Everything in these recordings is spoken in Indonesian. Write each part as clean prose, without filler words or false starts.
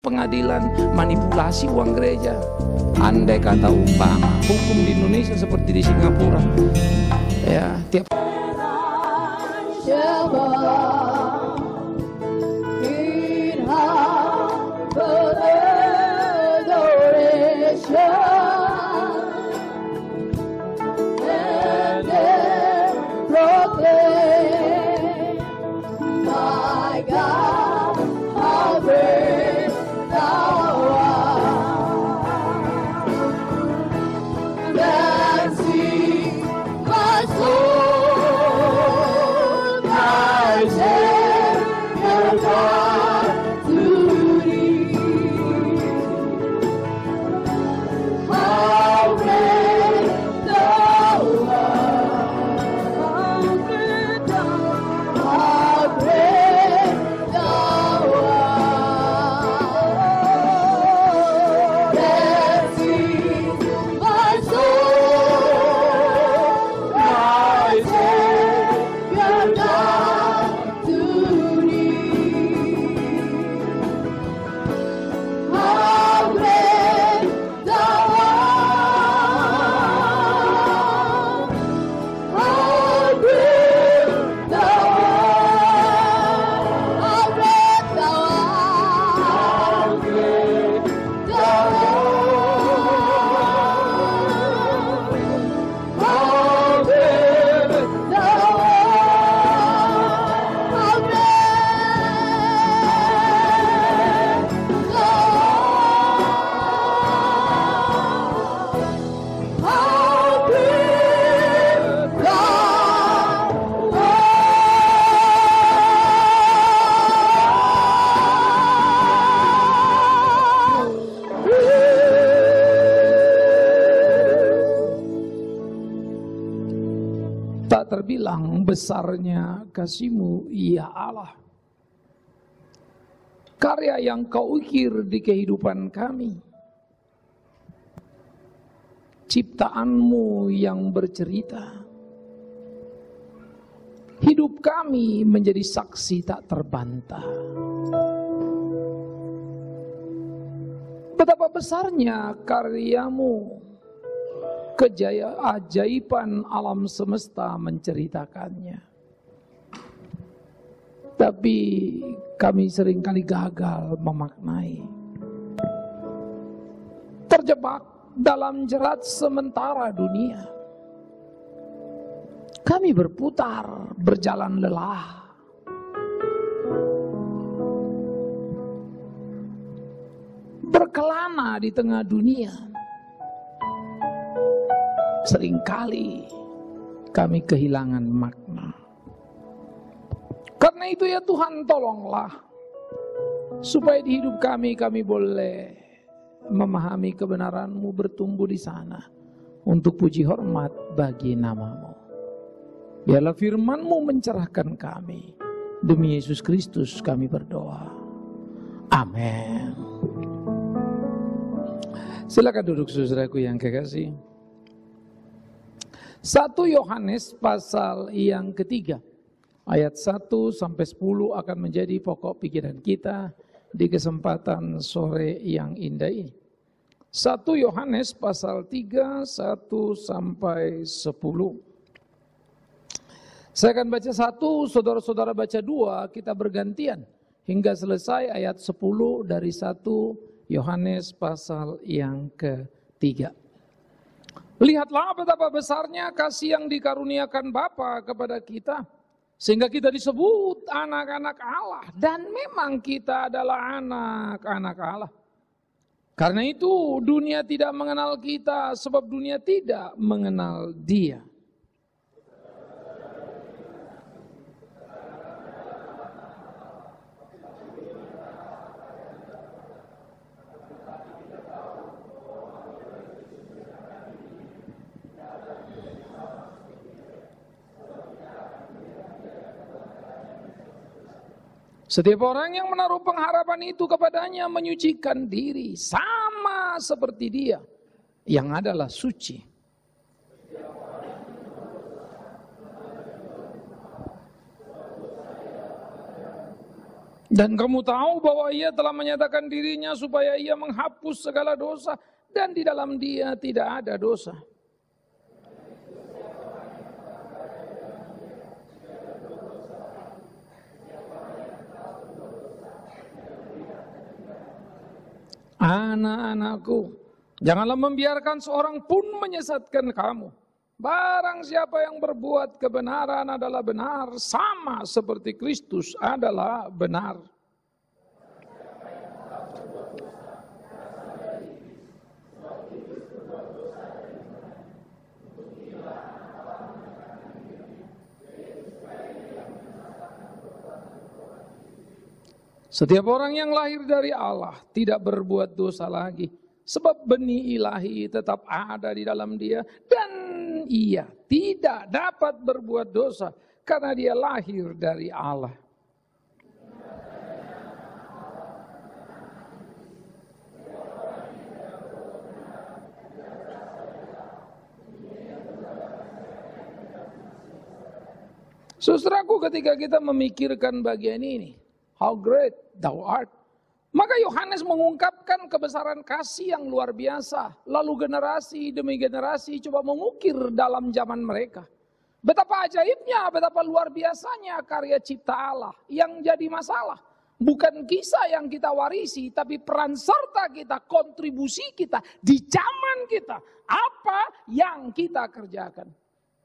pengadilan, manipulasi uang gereja. Andai kata umpama hukum di Indonesia seperti di Singapura, ya tiap tak terbilang besarnya kasih-Mu, ya Allah. Karya yang Kau ukir di kehidupan kami, ciptaan-Mu yang bercerita, hidup kami menjadi saksi tak terbantah. Betapa besarnya karya-Mu, keajaiban alam semesta menceritakannya. Tapi kami seringkali gagal memaknai. Terjebak dalam jerat sementara dunia. Kami berputar, berjalan lelah. Berkelana di tengah dunia. Seringkali kami kehilangan makna. Karena itu ya Tuhan, tolonglah supaya di hidup kami boleh memahami kebenaran-Mu, bertumbuh di sana untuk puji hormat bagi nama-Mu. Biarlah firman-Mu mencerahkan kami. Demi Yesus Kristus kami berdoa. Amin. Silakan duduk saudaraku yang kekasih. 1 Yohanes pasal yang ketiga, ayat 1 sampai 10 akan menjadi pokok pikiran kita di kesempatan sore yang indah ini. 1 Yohanes pasal 3, 1 sampai 10. Saya akan baca 1, saudara-saudara baca 2, kita bergantian hingga selesai ayat 10 dari 1 Yohanes pasal yang ketiga. Lihatlah betapa besarnya kasih yang dikaruniakan Bapa kepada kita, sehingga kita disebut anak-anak Allah, dan memang kita adalah anak-anak Allah. Karena itu dunia tidak mengenal kita, sebab dunia tidak mengenal Dia. Setiap orang yang menaruh pengharapan itu kepadanya menyucikan diri sama seperti Dia yang adalah suci. Dan kamu tahu bahwa ia telah menyatakan dirinya supaya ia menghapus segala dosa. Dan di dalam dia tidak ada dosa. Anak-anakku, janganlah membiarkan seorang pun menyesatkan kamu. Barang siapa yang berbuat kebenaran adalah benar, sama seperti Kristus adalah benar. Setiap orang yang lahir dari Allah tidak berbuat dosa lagi. Sebab benih ilahi tetap ada di dalam dia. Dan ia tidak dapat berbuat dosa karena dia lahir dari Allah. Saudaraku, ketika kita memikirkan bagian ini, how great thou art, maka Yohanes mengungkapkan kebesaran kasih yang luar biasa. Lalu generasi demi generasi coba mengukir dalam zaman mereka. Betapa ajaibnya, betapa luar biasanya karya cipta Allah. Yang jadi masalah bukan kisah yang kita warisi, tapi peran serta kita, kontribusi kita di zaman kita. Apa yang kita kerjakan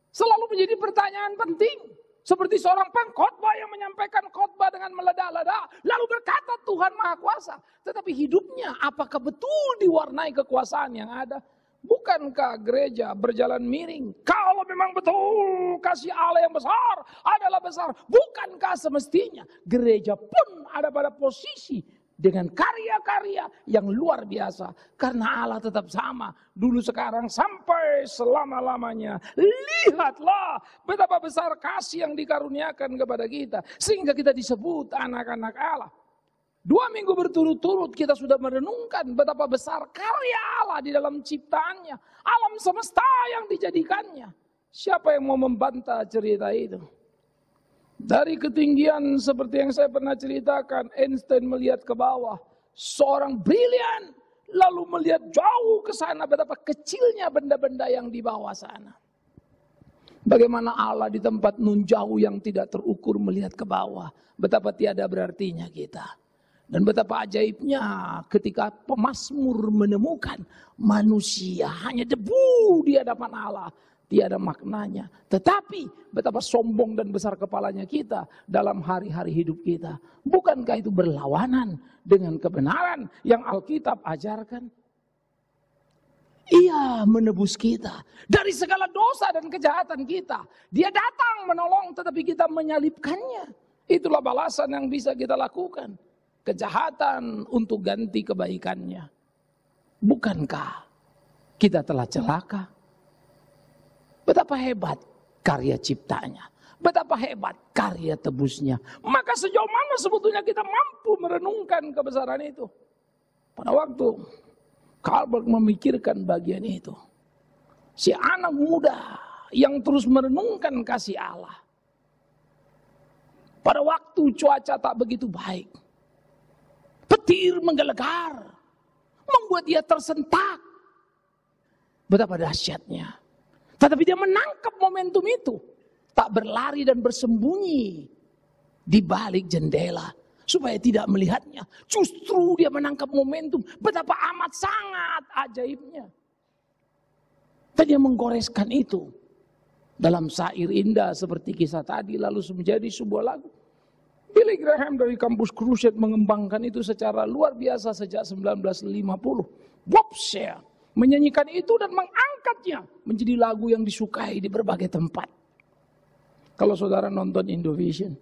selalu menjadi pertanyaan penting. Seperti seorang pengkhotbah yang menyampaikan khotbah dengan meledak-ledak, lalu berkata Tuhan Maha Kuasa. Tetapi hidupnya apakah betul diwarnai kekuasaan yang ada? Bukankah gereja berjalan miring? Kalau memang betul kasih Allah yang besar adalah besar, bukankah semestinya gereja pun ada pada posisi dengan karya-karya yang luar biasa? Karena Allah tetap sama, dulu sekarang sampai selama-lamanya. Lihatlah betapa besar kasih yang dikaruniakan kepada kita, sehingga kita disebut anak-anak Allah. 2 minggu berturut-turut kita sudah merenungkan betapa besar karya Allah di dalam ciptaannya. Alam semesta yang dijadikannya. Siapa yang mau membantah cerita itu? Dari ketinggian seperti yang saya pernah ceritakan, Einstein melihat ke bawah. Seorang brilian lalu melihat jauh ke sana betapa kecilnya benda-benda yang di bawah sana. Bagaimana Allah di tempat nun jauh yang tidak terukur melihat ke bawah. Betapa tiada berartinya kita. Dan betapa ajaibnya ketika pemazmur menemukan manusia hanya debu di hadapan Allah. Tiada maknanya. Tetapi betapa sombong dan besar kepalanya kita dalam hari-hari hidup kita. Bukankah itu berlawanan dengan kebenaran yang Alkitab ajarkan? Ia menebus kita dari segala dosa dan kejahatan kita. Dia datang menolong tetapi kita menyalibkannya. Itulah balasan yang bisa kita lakukan. Kejahatan untuk ganti kebaikannya. Bukankah kita telah celaka? Betapa hebat karya ciptanya. Betapa hebat karya tebusnya. Maka sejauh mana sebetulnya kita mampu merenungkan kebesaran itu. Pada waktu Calvert memikirkan bagian itu. Si anak muda yang terus merenungkan kasih Allah. Pada waktu cuaca tak begitu baik. Petir menggelegar, membuat dia tersentak. Betapa dahsyatnya. Tetapi dia menangkap momentum itu. Tak berlari dan bersembunyi di balik jendela. Supaya tidak melihatnya. Justru dia menangkap momentum. Betapa amat sangat ajaibnya. Dan dia menggoreskan itu. Dalam syair indah seperti kisah tadi lalu menjadi sebuah lagu. Billy Graham dari kampus Crusade mengembangkan itu secara luar biasa sejak 1950. Bob Shea menyanyikan itu dan mengangkatnya menjadi lagu yang disukai di berbagai tempat. Kalau saudara nonton Indovision,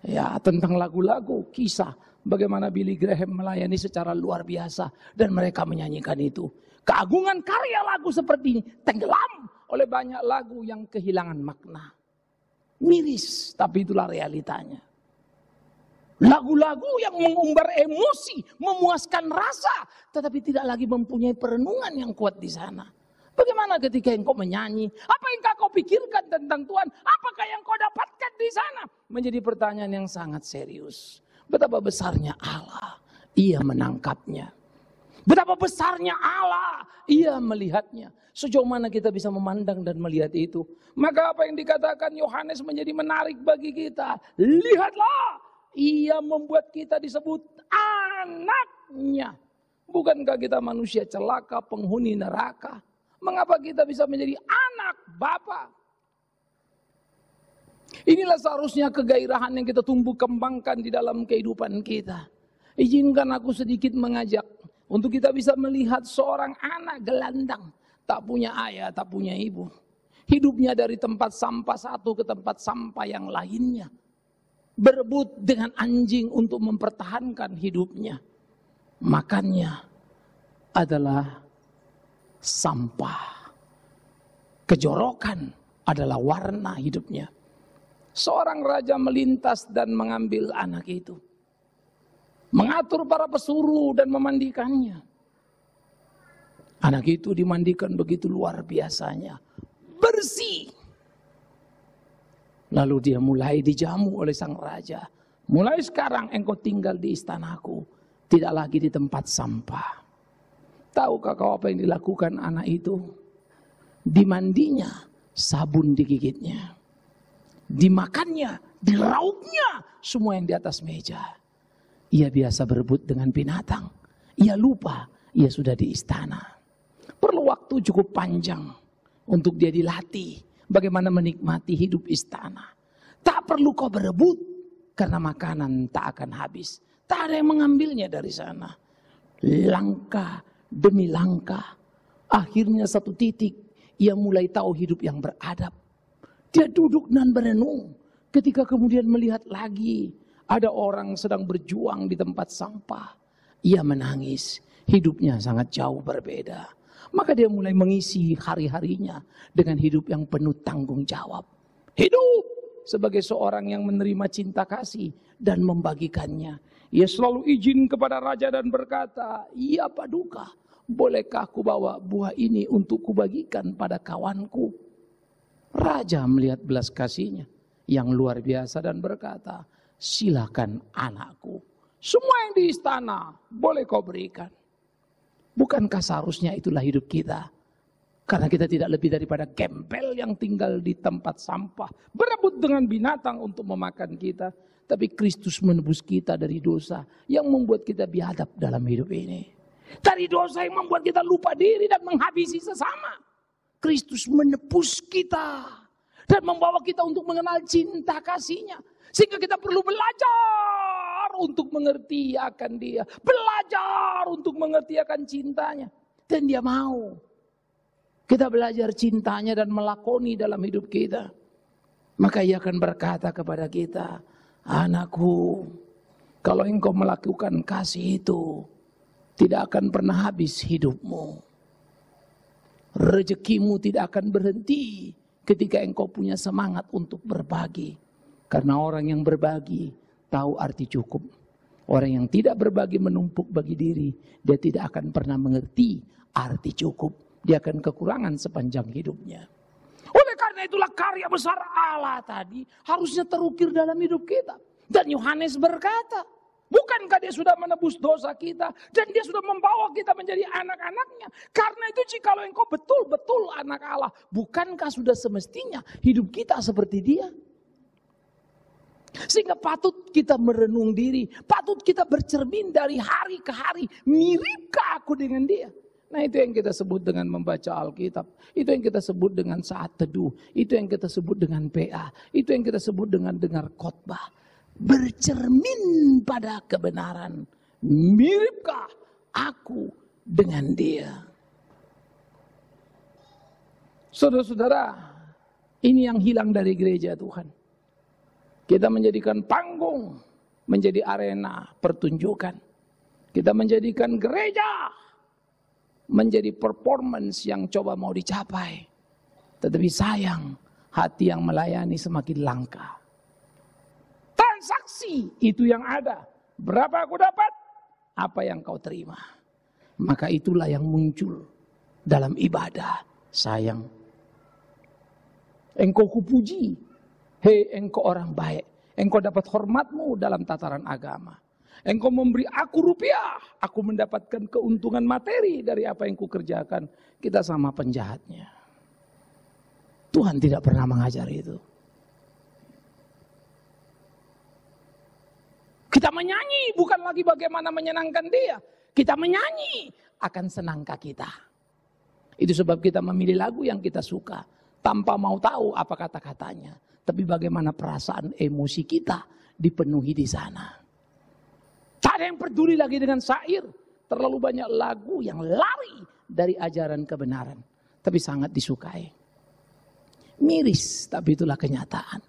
ya tentang lagu-lagu, kisah bagaimana Billy Graham melayani secara luar biasa dan mereka menyanyikan itu. Keagungan karya lagu seperti ini tenggelam oleh banyak lagu yang kehilangan makna. Miris, tapi itulah realitanya. Lagu-lagu yang mengumbar emosi, memuaskan rasa, tetapi tidak lagi mempunyai perenungan yang kuat di sana. Bagaimana ketika engkau menyanyi? Apa yang kau pikirkan tentang Tuhan? Apakah yang kau dapatkan di sana? Menjadi pertanyaan yang sangat serius. Betapa besarnya Allah, ia menangkapnya. Betapa besarnya Allah, ia melihatnya. Sejauh mana kita bisa memandang dan melihat itu. Maka apa yang dikatakan Yohanes menjadi menarik bagi kita. Lihatlah, ia membuat kita disebut anaknya. Bukankah kita manusia celaka, penghuni neraka? Mengapa kita bisa menjadi anak Bapa? Inilah seharusnya kegairahan yang kita tumbuh kembangkan di dalam kehidupan kita. Izinkan aku sedikit mengajak untuk kita bisa melihat seorang anak gelandang, tak punya ayah, tak punya ibu. Hidupnya dari tempat sampah satu ke tempat sampah yang lainnya. Berebut dengan anjing untuk mempertahankan hidupnya. Makannya adalah sampah. Kejorokan adalah warna hidupnya. Seorang raja melintas dan mengambil anak itu. Mengatur para pesuruh dan memandikannya. Anak itu dimandikan begitu luar biasanya. Bersih. Lalu dia mulai dijamu oleh sang raja. Mulai sekarang engkau tinggal di istanaku. Tidak lagi di tempat sampah. Tahukah kau apa yang dilakukan anak itu? Dimandinya, sabun digigitnya. Dimakannya, diraupnya, semua yang di atas meja. Ia biasa berebut dengan binatang. Ia lupa, ia sudah di istana. Perlu waktu cukup panjang untuk dia dilatih bagaimana menikmati hidup istana. Tak perlu kau berebut karena makanan tak akan habis. Tak ada yang mengambilnya dari sana. Langkah demi langkah. Akhirnya satu titik ia mulai tahu hidup yang beradab. Dia duduk dan berenung ketika kemudian melihat lagi ada orang sedang berjuang di tempat sampah. Ia menangis, hidupnya sangat jauh berbeda. Maka dia mulai mengisi hari-harinya dengan hidup yang penuh tanggung jawab. Hidup sebagai seorang yang menerima cinta kasih dan membagikannya. Ia selalu izin kepada raja dan berkata, "Ya Paduka, bolehkah aku bawa buah ini untuk kubagikan pada kawanku?" Raja melihat belas kasihnya yang luar biasa dan berkata, "Silakan anakku, semua yang di istana boleh kau berikan." Bukankah seharusnya itulah hidup kita? Karena kita tidak lebih daripada gembel yang tinggal di tempat sampah, berebut dengan binatang untuk memakan kita. Tapi Kristus menebus kita dari dosa yang membuat kita biadab dalam hidup ini. Dari dosa yang membuat kita lupa diri dan menghabisi sesama. Kristus menebus kita dan membawa kita untuk mengenal cinta kasih-Nya. Sehingga kita perlu belajar untuk mengerti akan Dia. Belajar untuk mengerti akan cintanya. Dan Dia mau kita belajar cintanya dan melakoni dalam hidup kita. Maka Ia akan berkata kepada kita, "Anakku, kalau engkau melakukan kasih itu, tidak akan pernah habis hidupmu. Rezekimu tidak akan berhenti ketika engkau punya semangat untuk berbagi. Karena orang yang berbagi tahu arti cukup. Orang yang tidak berbagi menumpuk bagi diri, dia tidak akan pernah mengerti arti cukup. Dia akan kekurangan sepanjang hidupnya. Oleh karena itulah karya besar Allah tadi harusnya terukir dalam hidup kita. Dan Yohanes berkata, bukankah Dia sudah menebus dosa kita dan Dia sudah membawa kita menjadi anak-anaknya? Karena itu jikalau engkau betul-betul anak Allah, bukankah sudah semestinya hidup kita seperti Dia? Sehingga patut kita merenung diri, patut kita bercermin dari hari ke hari, miripkah aku dengan Dia? Nah, itu yang kita sebut dengan membaca Alkitab, itu yang kita sebut dengan saat teduh, itu yang kita sebut dengan PA, itu yang kita sebut dengan dengar khotbah. Bercermin pada kebenaran. Miripkah aku dengan Dia? Saudara-saudara, ini yang hilang dari gereja Tuhan. Kita menjadikan panggung, menjadi arena pertunjukan. Kita menjadikan gereja menjadi performance yang coba mau dicapai. Tetapi sayang, hati yang melayani semakin langka. Transaksi itu yang ada. Berapa aku dapat? Apa yang kau terima. Maka itulah yang muncul dalam ibadah. Sayang. Engkau kupuji. Hei engkau orang baik. Engkau dapat hormatmu dalam tataran agama. Engkau memberi aku rupiah, aku mendapatkan keuntungan materi dari apa yang kukerjakan. Kita sama penjahatnya. Tuhan tidak pernah mengajar itu. Kita menyanyi bukan lagi bagaimana menyenangkan dia. Kita menyanyi akan senangkah kita. Itu sebab kita memilih lagu yang kita suka. Tanpa mau tahu apa kata-katanya. Tapi bagaimana perasaan emosi kita dipenuhi di sana. Tak ada yang peduli lagi dengan syair. Terlalu banyak lagu yang lari dari ajaran kebenaran. Tapi sangat disukai. Miris, tapi itulah kenyataan.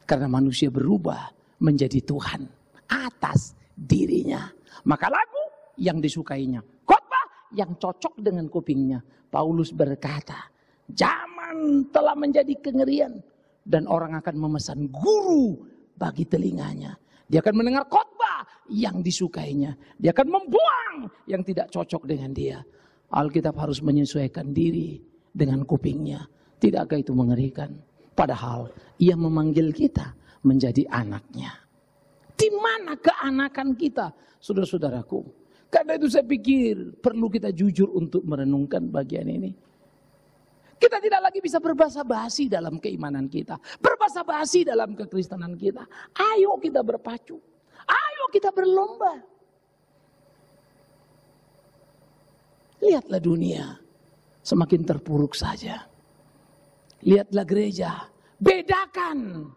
Karena manusia berubah menjadi Tuhan atas dirinya. Maka lagu yang disukainya. Khotbah yang cocok dengan kupingnya. Paulus berkata, zaman telah menjadi kengerian. Dan orang akan memesan guru bagi telinganya. Dia akan mendengar khotbah yang disukainya. Dia akan membuang yang tidak cocok dengan dia. Alkitab harus menyesuaikan diri dengan kupingnya. Tidakkah itu mengerikan? Padahal ia memanggil kita menjadi anaknya. Di mana keanakan kita, saudara-saudaraku? Karena itu saya pikir perlu kita jujur untuk merenungkan bagian ini. Kita tidak lagi bisa berbahasa basi dalam keimanan kita. Berbahasa basi dalam kekristenan kita. Ayo kita berpacu. Ayo kita berlomba. Lihatlah dunia. Semakin terpuruk saja. Lihatlah gereja. Bedakan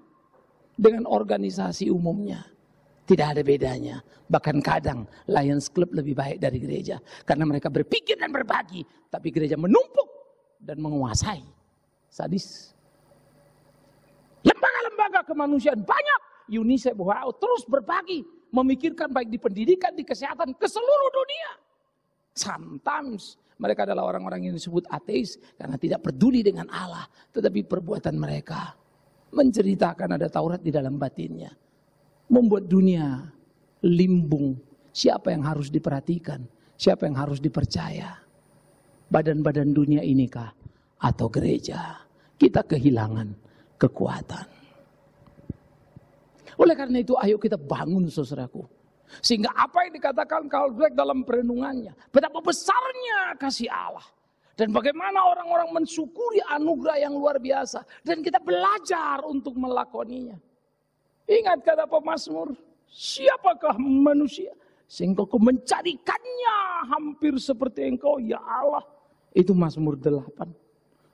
dengan organisasi umumnya. Tidak ada bedanya. Bahkan kadang Lions Club lebih baik dari gereja. Karena mereka berpikir dan berbagi. Tapi gereja menumpuk dan menguasai. Sadis. Lembaga-lembaga kemanusiaan banyak. UNICEF, WHO terus berbagi. Memikirkan baik di pendidikan, di kesehatan, ke seluruh dunia. Sometimes mereka adalah orang-orang yang disebut ateis. Karena tidak peduli dengan Allah. Tetapi perbuatan mereka menceritakan ada Taurat di dalam batinnya. Membuat dunia limbung. Siapa yang harus diperhatikan? Siapa yang harus dipercaya? Badan-badan dunia inikah atau gereja? Kita kehilangan kekuatan. Oleh karena itu ayo kita bangun saudaraku. Sehingga apa yang dikatakan Karl Dweck dalam perenungannya. Betapa besarnya kasih Allah. Dan bagaimana orang-orang mensyukuri anugerah yang luar biasa. Dan kita belajar untuk melakoninya. Ingat kata pemazmur. Siapakah manusia? Sehingga kau mencarikannya hampir seperti engkau ya Allah. Itu Mazmur 8.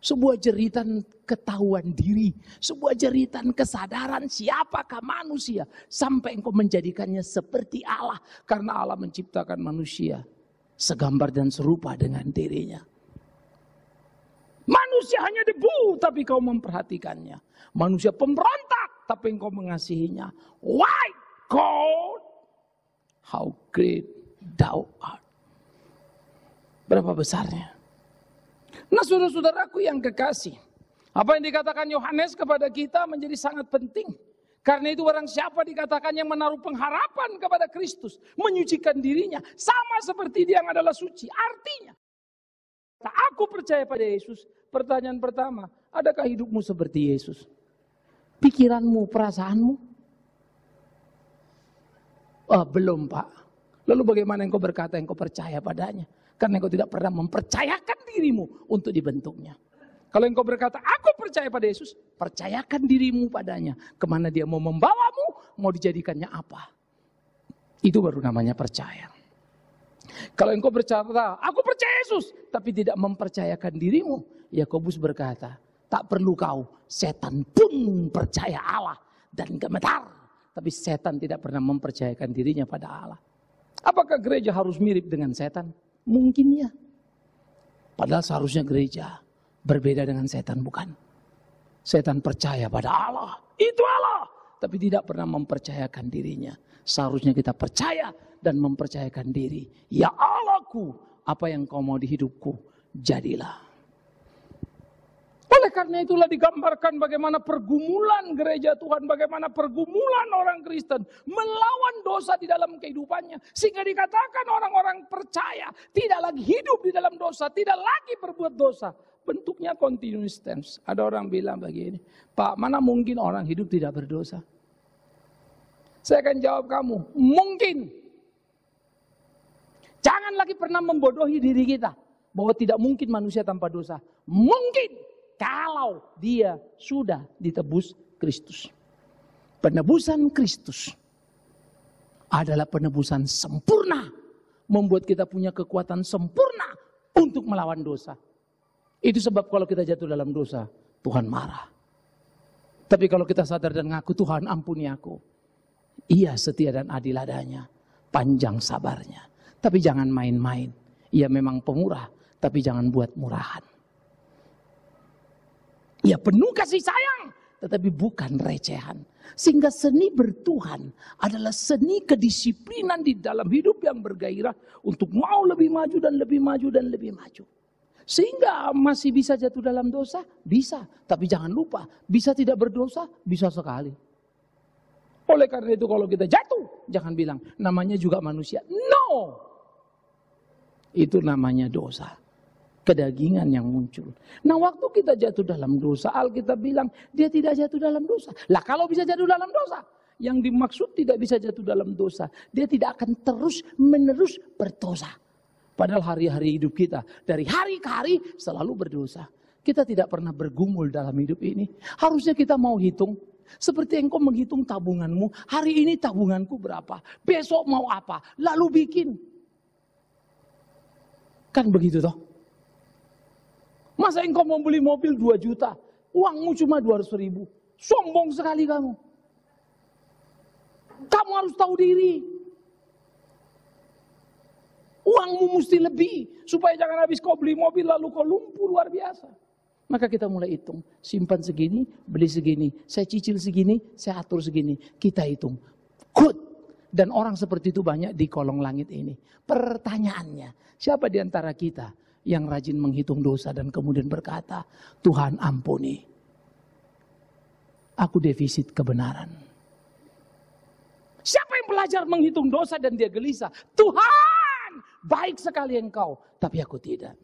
Sebuah jeritan ketahuan diri. Sebuah jeritan kesadaran siapakah manusia. Sampai engkau menjadikannya seperti Allah. Karena Allah menciptakan manusia segambar dan serupa dengan dirinya. Manusia hanya debu tapi kau memperhatikannya. Manusia pemberontak tapi engkau mengasihinya. Why God? How great thou art. Berapa besarnya? Nah saudara-saudaraku yang kekasih. Apa yang dikatakan Yohanes kepada kita menjadi sangat penting. Karena itu orang siapa dikatakan yang menaruh pengharapan kepada Kristus. Menyucikan dirinya. Sama seperti dia yang adalah suci. Artinya. Aku percaya pada Yesus. Pertanyaan pertama. Adakah hidupmu seperti Yesus? Pikiranmu, perasaanmu? Oh, belum Pak. Lalu bagaimana engkau berkata engkau percaya padanya? Karena engkau tidak pernah mempercayakan dirimu untuk dibentuknya. Kalau engkau berkata, aku percaya pada Yesus, percayakan dirimu padanya. Kemana dia mau membawamu, mau dijadikannya apa. Itu baru namanya percaya. Kalau engkau berkata, aku percaya Yesus, tapi tidak mempercayakan dirimu. Yakobus berkata, tak perlu kau, setan pun percaya Allah dan gemetar. Tapi setan tidak pernah mempercayakan dirinya pada Allah. Apakah gereja harus mirip dengan setan? Mungkin ya. Padahal seharusnya gereja berbeda dengan setan, bukan? Setan percaya pada Allah. Itu Allah. Tapi tidak pernah mempercayakan dirinya. Seharusnya kita percaya dan mempercayakan diri. Ya Allahku, apa yang kau mau di hidupku, jadilah. Oleh karena itulah digambarkan bagaimana pergumulan gereja Tuhan, bagaimana pergumulan orang Kristen melawan dosa di dalam kehidupannya. Sehingga dikatakan orang-orang percaya tidak lagi hidup di dalam dosa, tidak lagi berbuat dosa. Bentuknya continuous tense. Ada orang bilang begini, Pak, mana mungkin orang hidup tidak berdosa? Saya akan jawab kamu, mungkin. Jangan lagi pernah membodohi diri kita bahwa tidak mungkin manusia tanpa dosa. Mungkin kalau dia sudah ditebus Kristus. Penebusan Kristus adalah penebusan sempurna, membuat kita punya kekuatan sempurna untuk melawan dosa. Itu sebab kalau kita jatuh dalam dosa, Tuhan marah. Tapi kalau kita sadar dan ngaku, Tuhan ampuni aku, Ia setia dan adil adanya, panjang sabarnya. Tapi jangan main-main. Ia memang pemurah, tapi jangan buat murahan. Ia penuh kasih sayang, tetapi bukan recehan. Sehingga seni bertuhan adalah seni kedisiplinan di dalam hidup yang bergairah untuk mau lebih maju dan lebih maju dan lebih maju. Sehingga masih bisa jatuh dalam dosa? Bisa. Tapi jangan lupa, bisa tidak berdosa? Bisa sekali. Oleh karena itu kalau kita jatuh, jangan bilang namanya juga manusia. No! Itu namanya dosa. Kedagingan yang muncul. Nah waktu kita jatuh dalam dosa, Alkitab bilang dia tidak jatuh dalam dosa. Lah kalau bisa jatuh dalam dosa, yang dimaksud tidak bisa jatuh dalam dosa, dia tidak akan terus menerus berdosa. Padahal hari-hari hidup kita dari hari ke hari selalu berdosa. Kita tidak pernah bergumul dalam hidup ini. Harusnya kita mau hitung. Seperti engkau menghitung tabunganmu. Hari ini tabunganku berapa? Besok mau apa? Lalu bikin. Kan begitu toh? Masa engkau mau beli mobil 2 juta, uangmu cuma 200.000. Sombong sekali kamu. Kamu harus tahu diri. Uangmu mesti lebih, supaya jangan habis kau beli mobil lalu kau lumpuh luar biasa. Maka kita mulai hitung, simpan segini, beli segini, saya cicil segini, saya atur segini. Kita hitung, good. Dan orang seperti itu banyak di kolong langit ini. Pertanyaannya, siapa di antara kita yang rajin menghitung dosa dan kemudian berkata, Tuhan ampuni, aku defisit kebenaran. Siapa yang belajar menghitung dosa dan dia gelisah? Tuhan, baik sekali engkau, tapi aku tidak.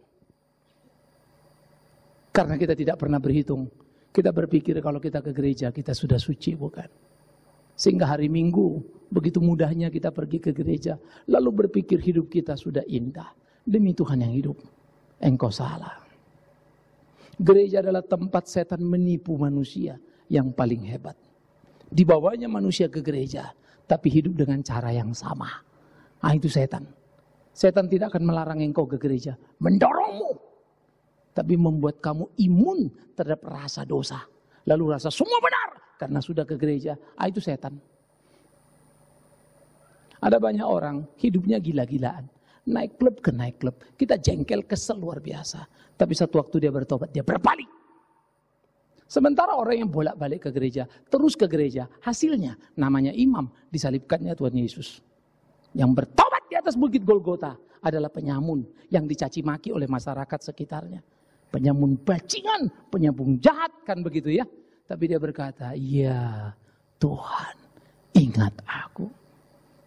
Karena kita tidak pernah berhitung. Kita berpikir kalau kita ke gereja kita sudah suci, bukan? Sehingga hari Minggu begitu mudahnya kita pergi ke gereja. Lalu berpikir hidup kita sudah indah. Demi Tuhan yang hidup, engkau salah. Gereja adalah tempat setan menipu manusia yang paling hebat. Dibawanya manusia ke gereja, tapi hidup dengan cara yang sama. Ah, itu setan. Setan tidak akan melarang engkau ke gereja, mendorongmu. Tapi membuat kamu imun terhadap rasa dosa. Lalu rasa semua benar karena sudah ke gereja. Ah, itu setan. Ada banyak orang hidupnya gila-gilaan. Naik klub ke naik klub. Kita jengkel kesel luar biasa. Tapi satu waktu dia bertobat, dia berbalik. Sementara orang yang bolak-balik ke gereja, terus ke gereja, hasilnya namanya imam, disalibkannya Tuhan Yesus. Yang bertobat di atas bukit Golgota adalah penyamun yang dicaci maki oleh masyarakat sekitarnya. Penyamun bajingan, penyambung jahat, kan begitu ya. Tapi dia berkata, ya Tuhan, ingat aku.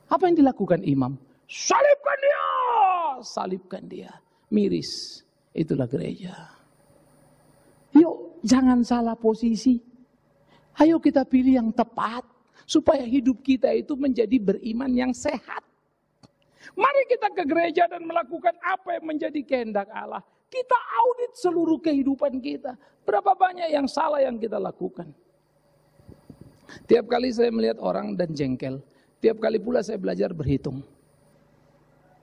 Apa yang dilakukan imam? Salibkan dia, salibkan dia. Miris, itulah gereja. Yuk, jangan salah posisi. Ayo kita pilih yang tepat, supaya hidup kita itu menjadi beriman yang sehat. Mari kita ke gereja dan melakukan apa yang menjadi kehendak Allah. Kita audit seluruh kehidupan kita. Berapa banyak yang salah yang kita lakukan. Tiap kali saya melihat orang dan jengkel, tiap kali pula saya belajar berhitung.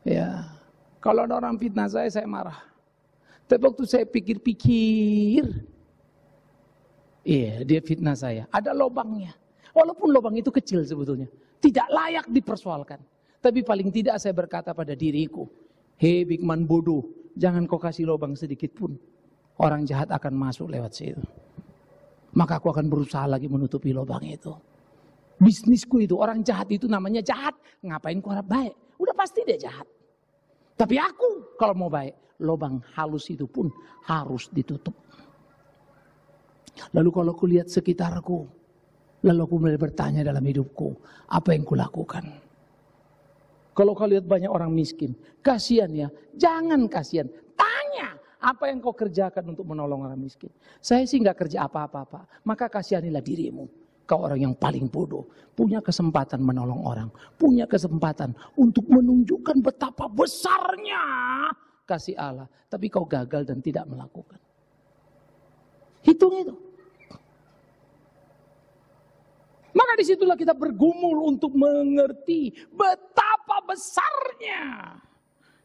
Ya, kalau ada orang fitnah saya marah. Tapi waktu saya pikir-pikir, iya dia fitnah saya, ada lubangnya. Walaupun lubang itu kecil sebetulnya, tidak layak dipersoalkan. Tapi paling tidak saya berkata pada diriku, hei Bigman bodoh, jangan kau kasih lubang sedikit pun. Orang jahat akan masuk lewat situ. Maka aku akan berusaha lagi menutupi lubang itu. Bisnisku itu, orang jahat itu namanya jahat. Ngapain ku harap baik? Udah pasti dia jahat. Tapi aku kalau mau baik, lubang halus itu pun harus ditutup. Lalu kalau aku lihat sekitarku, lalu aku mulai bertanya dalam hidupku, apa yang kulakukan? Kalau kau lihat banyak orang miskin, kasihan ya, jangan kasihan. Tanya, apa yang kau kerjakan untuk menolong orang miskin? Saya sih nggak kerja apa-apa, Pak. Maka kasihanilah dirimu. Kau orang yang paling bodoh. Punya kesempatan menolong orang. Punya kesempatan untuk menunjukkan betapa besarnya kasih Allah. Tapi kau gagal dan tidak melakukan. Hitung itu. Maka disitulah kita bergumul untuk mengerti betapa besarnya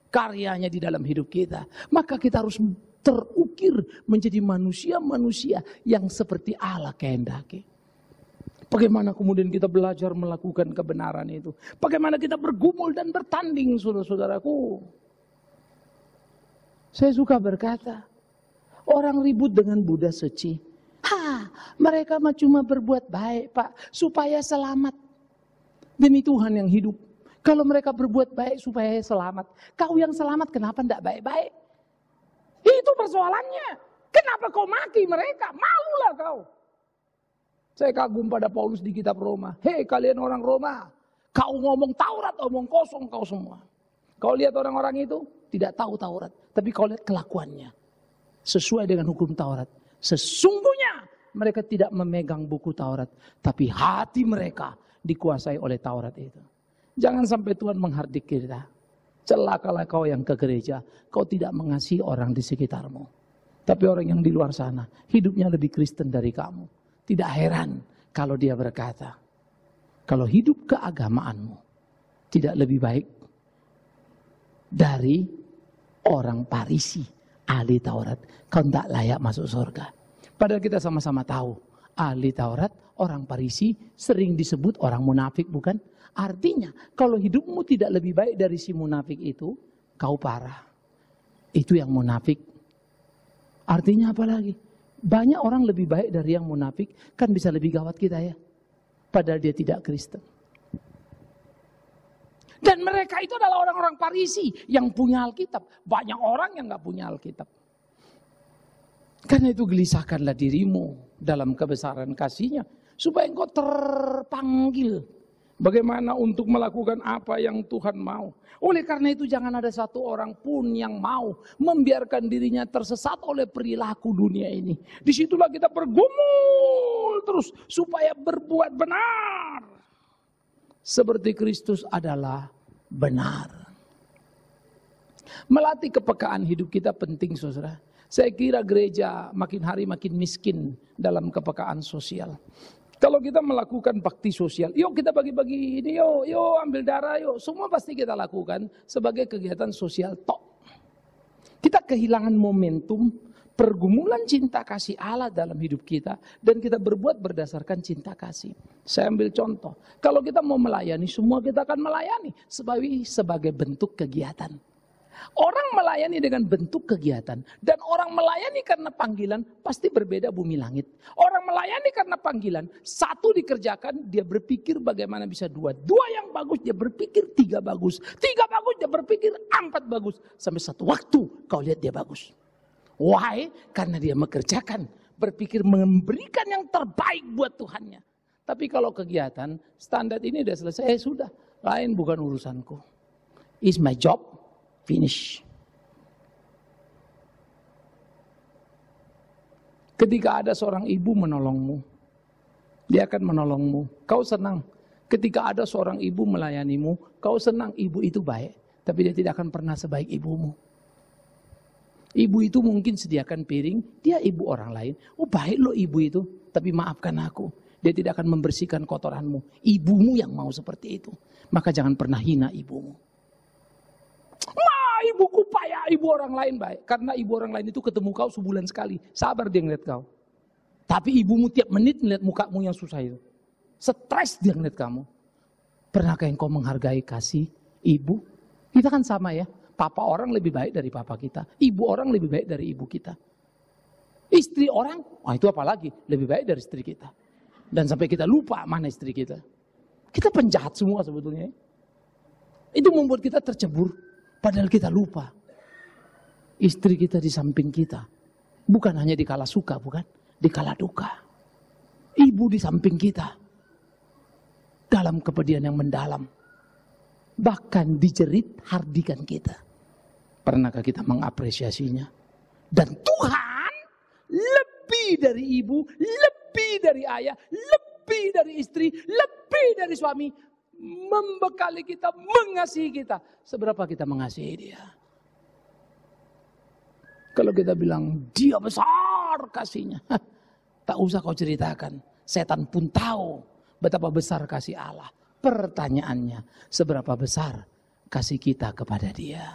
karyanya di dalam hidup kita. Maka kita harus terukir menjadi manusia-manusia yang seperti Allah kehendaki. Bagaimana kemudian kita belajar melakukan kebenaran itu. Bagaimana kita bergumul dan bertanding, saudara-saudaraku. Saya suka berkata, orang ribut dengan Buddha suci. Mereka mah cuma berbuat baik, Pak, supaya selamat. Demi Tuhan yang hidup. Kalau mereka berbuat baik supaya selamat. Kau yang selamat kenapa tidak baik-baik? Itu persoalannya. Kenapa kau maki mereka? Malulah kau. Saya kagum pada Paulus di kitab Roma. Hei kalian orang Roma. Kau ngomong Taurat, omong kosong kau semua. Kau lihat orang-orang itu tidak tahu Taurat. Tapi kau lihat kelakuannya. Sesuai dengan hukum Taurat. Sesungguhnya mereka tidak memegang buku Taurat. Tapi hati mereka dikuasai oleh Taurat itu. Jangan sampai Tuhan menghardik kita. Celakalah kau yang ke gereja. Kau tidak mengasihi orang di sekitarmu. Tapi orang yang di luar sana. Hidupnya lebih Kristen dari kamu. Tidak heran kalau dia berkata. Kalau hidup keagamaanmu. Tidak lebih baik. Dari orang Parisi. Ahli Taurat. Kau tidak layak masuk surga. Padahal kita sama-sama tahu. Ahli Taurat, orang Parisi sering disebut orang munafik bukan? Artinya kalau hidupmu tidak lebih baik dari si munafik itu. Kau parah. Itu yang munafik. Artinya apa lagi? Banyak orang lebih baik dari yang munafik. Kan bisa lebih gawat kita ya. Padahal dia tidak Kristen. Dan mereka itu adalah orang-orang Parisi yang punya Alkitab. Banyak orang yang gak punya Alkitab. Karena itu gelisahkanlah dirimu dalam kebesaran kasih-Nya. Supaya engkau terpanggil. Bagaimana untuk melakukan apa yang Tuhan mau. Oleh karena itu jangan ada satu orang pun yang mau membiarkan dirinya tersesat oleh perilaku dunia ini. Disitulah kita bergumul terus supaya berbuat benar. Seperti Kristus adalah benar. Melatih kepekaan hidup kita penting saudara. Saya kira gereja makin hari makin miskin dalam kepekaan sosial. Kalau kita melakukan bakti sosial, yuk kita bagi-bagi ini, yuk ambil darah, yuk. Semua pasti kita lakukan sebagai kegiatan sosial tok. Kita kehilangan momentum pergumulan cinta kasih Allah dalam hidup kita. Dan kita berbuat berdasarkan cinta kasih. Saya ambil contoh. Kalau kita mau melayani, semua kita akan melayani. Sebagai bentuk kegiatan. Orang melayani dengan bentuk kegiatan. Dan orang melayani karena panggilan pasti berbeda bumi langit. Orang melayani karena panggilan. Satu dikerjakan dia berpikir bagaimana bisa dua. Dua yang bagus dia berpikir tiga bagus. Tiga bagus dia berpikir empat bagus. Sampai satu waktu kau lihat dia bagus. Why? Karena dia mengerjakan. Berpikir memberikan yang terbaik buat Tuhannya. Tapi kalau kegiatan standar ini udah selesai. Sudah. Lain bukan urusanku. It's my job. Finish. Ketika ada seorang ibu menolongmu, dia akan menolongmu. Kau senang. Ketika ada seorang ibu melayanimu, kau senang ibu itu baik. Tapi dia tidak akan pernah sebaik ibumu. Ibu itu mungkin sediakan piring, dia ibu orang lain. Oh baik loh ibu itu, tapi maafkan aku. Dia tidak akan membersihkan kotoranmu. Ibumu yang mau seperti itu. Maka jangan pernah hina ibumu. Ibuku payah, ibu orang lain baik. Karena ibu orang lain itu ketemu kau sebulan sekali. Sabar dia ngeliat kau. Tapi ibumu tiap menit ngeliat mukamu yang susah itu. Stres dia ngeliat kamu. Pernahkah engkau menghargai kasih ibu? Kita kan sama ya. Papa orang lebih baik dari papa kita. Ibu orang lebih baik dari ibu kita. Istri orang, itu apalagi lebih baik dari istri kita. Dan sampai kita lupa mana istri kita. Kita penjahat semua sebetulnya. Itu membuat kita tercebur. Padahal kita lupa. Istri kita di samping kita. Bukan hanya di kala suka, bukan? Di kala duka. Ibu di samping kita. Dalam kepedihan yang mendalam. Bahkan dijerit hardikan kita. Pernahkah kita mengapresiasinya? Dan Tuhan lebih dari ibu, lebih dari ayah, lebih lebih dari istri, lebih dari suami, membekali kita, mengasihi kita. Seberapa kita mengasihi dia? Kalau kita bilang dia besar kasihnya, tak usah kau ceritakan. Setan pun tahu betapa besar kasih Allah. Pertanyaannya, seberapa besar kasih kita kepada dia?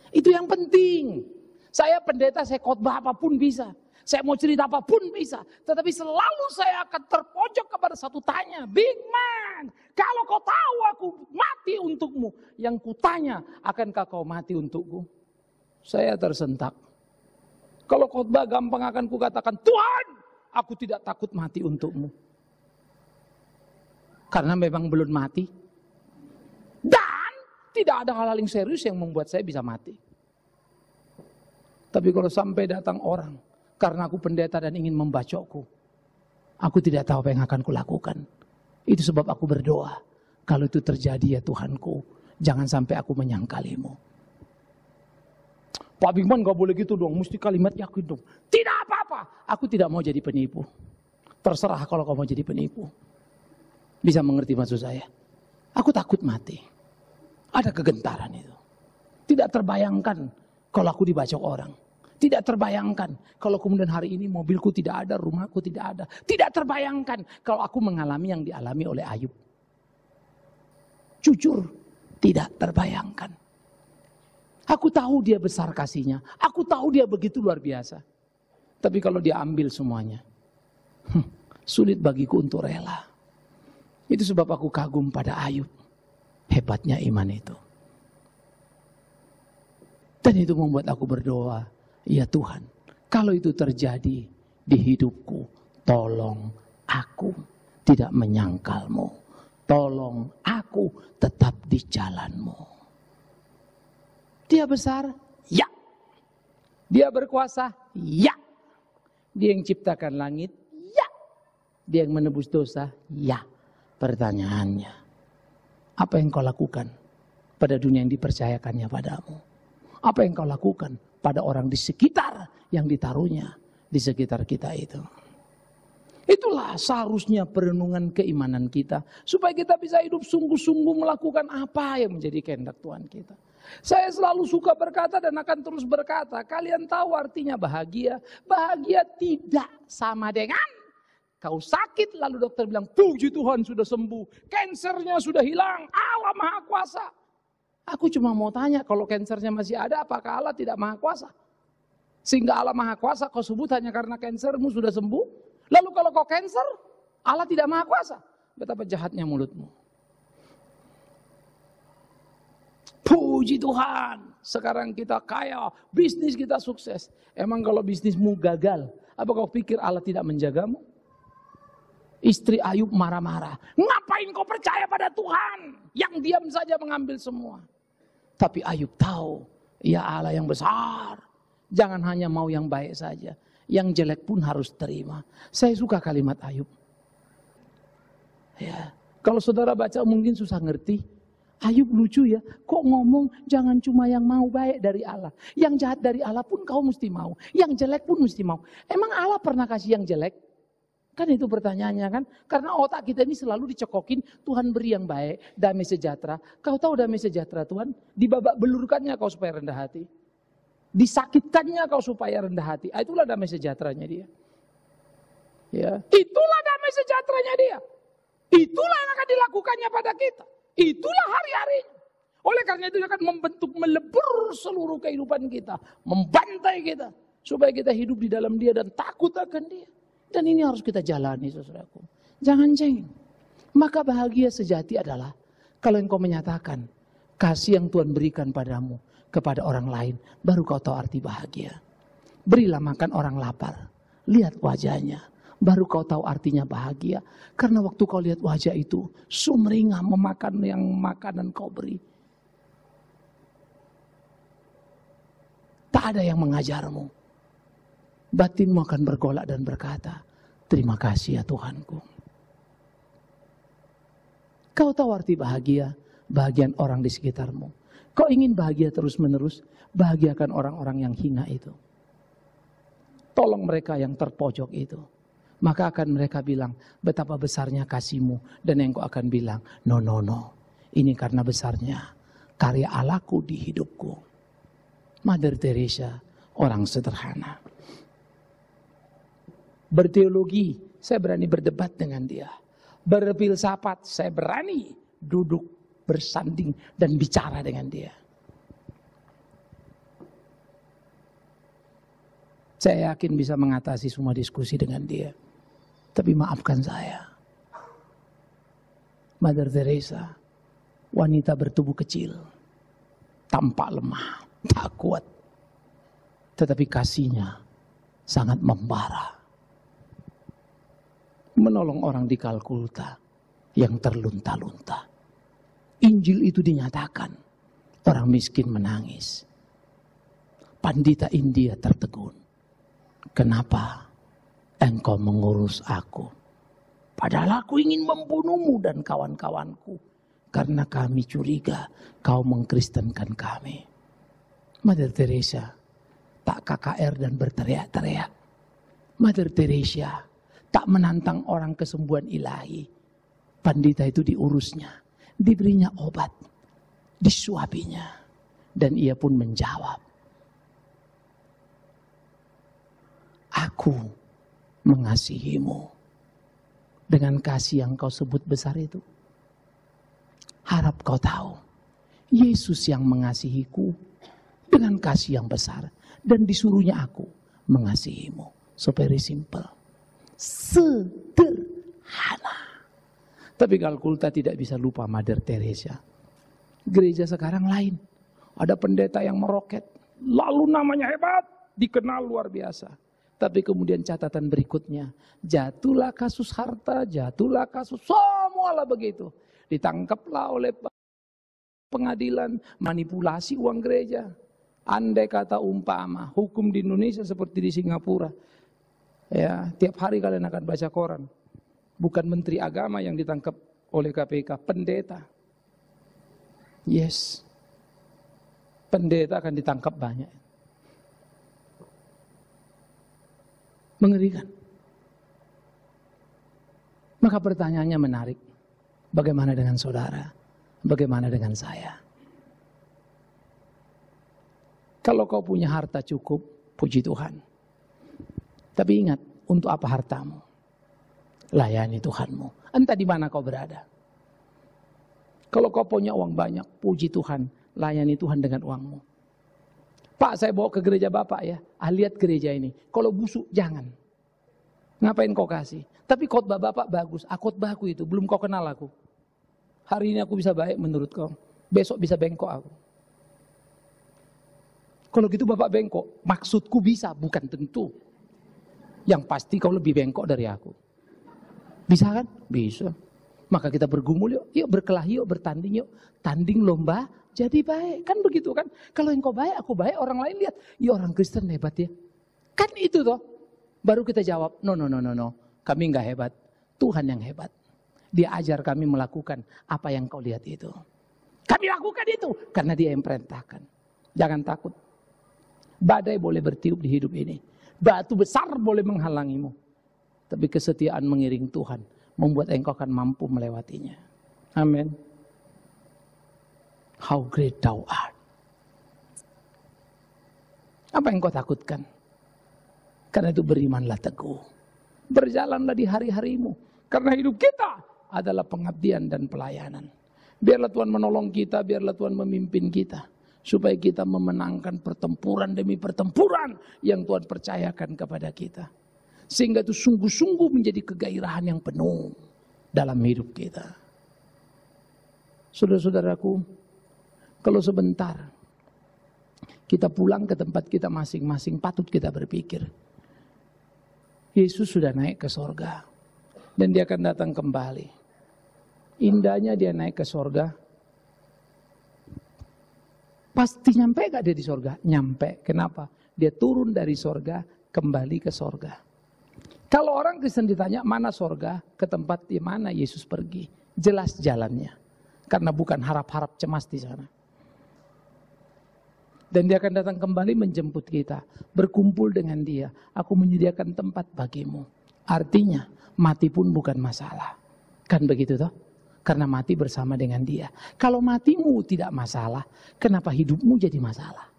Itu yang penting. Saya pendeta, saya khotbah apapun bisa. Saya mau cerita apapun bisa. Tetapi selalu saya akan terpojok kepada satu tanya. Big man, kalau kau tahu aku mati untukmu. Yang kutanya, akankah kau mati untukku? Saya tersentak. Kalau khotbah gampang akan kukatakan, Tuhan, aku tidak takut mati untukmu. Karena memang belum mati. Dan tidak ada hal-hal yang serius yang membuat saya bisa mati. Tapi kalau sampai datang orang, karena aku pendeta dan ingin membacokku, aku tidak tahu apa yang akan kulakukan. Itu sebab aku berdoa, kalau itu terjadi ya Tuhanku, jangan sampai aku menyangkalimu. Pak Bigman gak boleh gitu dong, mesti kalimat yakin dong. Tidak apa-apa, aku tidak mau jadi penipu. Terserah kalau kau mau jadi penipu. Bisa mengerti maksud saya? Aku takut mati. Ada kegentaran itu. Tidak terbayangkan kalau aku dibacok orang. Tidak terbayangkan kalau kemudian hari ini mobilku tidak ada, rumahku tidak ada. Tidak terbayangkan kalau aku mengalami yang dialami oleh Ayub. Jujur, tidak terbayangkan. Aku tahu dia besar kasihnya. Aku tahu dia begitu luar biasa. Tapi kalau dia ambil semuanya, sulit bagiku untuk rela. Itu sebab aku kagum pada Ayub. Hebatnya iman itu. Dan itu membuat aku berdoa, ya Tuhan, kalau itu terjadi di hidupku, tolong aku tidak menyangkalmu. Tolong aku tetap di jalanmu. Dia besar? Ya. Dia berkuasa? Ya. Dia yang ciptakan langit? Ya. Dia yang menebus dosa? Ya. Pertanyaannya, apa yang kau lakukan pada dunia yang dipercayakannya padamu? Apa yang kau lakukan pada orang di sekitar yang ditaruhnya di sekitar kita itu? Itulah seharusnya perenungan keimanan kita. Supaya kita bisa hidup sungguh-sungguh melakukan apa yang menjadi kehendak Tuhan kita. Saya selalu suka berkata dan akan terus berkata. Kalian tahu artinya bahagia? Bahagia tidak sama dengan kau sakit lalu dokter bilang puji Tuhan sudah sembuh. Kansernya sudah hilang. Allah Maha Kuasa. Aku cuma mau tanya kalau kansernya masih ada apakah Allah tidak Maha Kuasa? Sehingga Allah Maha Kuasa kau sebut hanya karena kansermu sudah sembuh. Lalu kalau kau kanser Allah tidak Maha Kuasa. Betapa jahatnya mulutmu. Puji Tuhan, sekarang kita kaya, bisnis kita sukses. Emang kalau bisnismu gagal, apa kau pikir Allah tidak menjagamu? Istri Ayub marah-marah. Ngapain kau percaya pada Tuhan yang diam saja mengambil semua? Tapi Ayub tahu, ya Allah yang besar. Jangan hanya mau yang baik saja. Yang jelek pun harus terima. Saya suka kalimat Ayub. Ya, kalau saudara baca mungkin susah ngerti. Ayub lucu ya, kok ngomong jangan cuma yang mau baik dari Allah. Yang jahat dari Allah pun kau mesti mau. Yang jelek pun mesti mau. Emang Allah pernah kasih yang jelek? Kan itu pertanyaannya kan. Karena otak kita ini selalu dicekokin, Tuhan beri yang baik, damai sejahtera. Kau tahu damai sejahtera Tuhan? Dibabak belurkannya kau supaya rendah hati. Disakitkannya kau supaya rendah hati. Itulah damai sejahteranya dia. Ya, itulah damai sejahteranya dia. Itulah yang akan dilakukannya pada kita. Itulah hari-harinya. Oleh karena itu dia akan membentuk, melebur seluruh kehidupan kita. Membantai kita. Supaya kita hidup di dalam dia dan takut akan dia. Dan ini harus kita jalani saudaraku. Jangan cengeng. Maka bahagia sejati adalah kalau engkau menyatakan kasih yang Tuhan berikan padamu kepada orang lain. Baru kau tahu arti bahagia. Berilah makan orang lapar. Lihat wajahnya. Baru kau tahu artinya bahagia. Karena waktu kau lihat wajah itu, sumringah memakan yang makanan kau beri. Tak ada yang mengajarmu. Batinmu akan bergolak dan berkata, terima kasih ya Tuhanku. Kau tahu arti bahagia, bahagian orang di sekitarmu. Kau ingin bahagia terus menerus, bahagiakan orang-orang yang hina itu. Tolong mereka yang terpojok itu. Maka akan mereka bilang, betapa besarnya kasih-Mu. Dan engkau akan bilang, no, no, no. Ini karena besarnya karya Allahku di hidupku. Mother Teresa, orang sederhana. Berteologi, saya berani berdebat dengan dia. Berfilsafat, saya berani duduk, bersanding, dan bicara dengan dia. Saya yakin bisa mengatasi semua diskusi dengan dia. Tapi maafkan saya. Mother Teresa, wanita bertubuh kecil, tampak lemah, tak kuat. Tetapi kasihnya sangat membara. Menolong orang di Kalkuta yang terlunta-lunta. Injil itu dinyatakan, orang miskin menangis. Pandita India tertegun. Kenapa engkau mengurus aku? Padahal aku ingin membunuhmu dan kawan-kawanku. Karena kami curiga kau mengkristenkan kami. Mother Teresa tak KKR dan berteriak-teriak. Mother Teresa tak menantang orang kesembuhan ilahi. Pandita itu diurusnya, diberinya obat, disuapinya. Dan ia pun menjawab, aku mengasihimu. Dengan kasih yang kau sebut besar itu. Harap kau tahu, Yesus yang mengasihiku dengan kasih yang besar. Dan disuruhnya aku mengasihimu. So very simple. Sederhana. Tapi Kalkuta tidak bisa lupa Mother Teresa. Gereja sekarang lain. Ada pendeta yang meroket. Lalu namanya hebat. Dikenal luar biasa. Tapi kemudian catatan berikutnya, jatuhlah kasus harta, jatuhlah kasus, semualah begitu. Ditangkaplah oleh pengadilan, manipulasi uang gereja. Andai kata umpama, hukum di Indonesia seperti di Singapura. Ya, tiap hari kalian akan baca koran. Bukan menteri agama yang ditangkap oleh KPK, pendeta. Yes, pendeta akan ditangkap banyak. Mengerikan. Maka pertanyaannya menarik. Bagaimana dengan saudara? Bagaimana dengan saya? Kalau kau punya harta cukup, puji Tuhan. Tapi ingat, untuk apa hartamu? Layani Tuhanmu. Entah di mana kau berada. Kalau kau punya uang banyak, puji Tuhan. Layani Tuhan dengan uangmu. Pak, saya bawa ke gereja Bapak ya. Lihat gereja ini. Kalau busuk, jangan. Ngapain kau kasih? Tapi khotbah Bapak bagus. Khotbahku itu, belum kau kenal aku. Hari ini aku bisa baik menurut kau. Besok bisa bengkok aku. Kalau gitu Bapak bengkok. Maksudku bisa, bukan tentu. Yang pasti kau lebih bengkok dari aku. Bisa kan? Bisa. Maka kita bergumul yuk. Yuk berkelahi yuk, bertanding yuk. Tanding lomba. Jadi baik, kan begitu kan? Kalau engkau baik, aku baik, orang lain lihat, ya orang Kristen hebat ya. Kan itu toh. Baru kita jawab, no. Kami enggak hebat, Tuhan yang hebat. Dia ajar kami melakukan apa yang kau lihat itu. Kami lakukan itu, karena dia yang perintahkan. Jangan takut. Badai boleh bertiup di hidup ini. Batu besar boleh menghalangimu. Tapi kesetiaan mengiring Tuhan, membuat engkau akan mampu melewatinya. Amin. How great thou art. Apa yang kau takutkan? Karena itu berimanlah teguh. Berjalanlah di hari-harimu. Karena hidup kita adalah pengabdian dan pelayanan. Biarlah Tuhan menolong kita, biarlah Tuhan memimpin kita. Supaya kita memenangkan pertempuran demi pertempuran yang Tuhan percayakan kepada kita. Sehingga itu sungguh-sungguh menjadi kegairahan yang penuh dalam hidup kita. Saudara-saudaraku, kalau sebentar kita pulang ke tempat kita masing-masing, patut kita berpikir. Yesus sudah naik ke sorga. Dan dia akan datang kembali. Indahnya dia naik ke sorga. Pasti nyampe gak dia di sorga? Nyampe. Kenapa? Dia turun dari sorga, kembali ke sorga. Kalau orang Kristen ditanya mana sorga, ke tempat di mana Yesus pergi. Jelas jalannya. Karena bukan harap-harap cemas di sana. Dan dia akan datang kembali menjemput kita. Berkumpul dengan dia. Aku menyediakan tempat bagimu. Artinya mati pun bukan masalah. Kan begitu toh? Karena mati bersama dengan dia. Kalau matimu tidak masalah, kenapa hidupmu jadi masalah?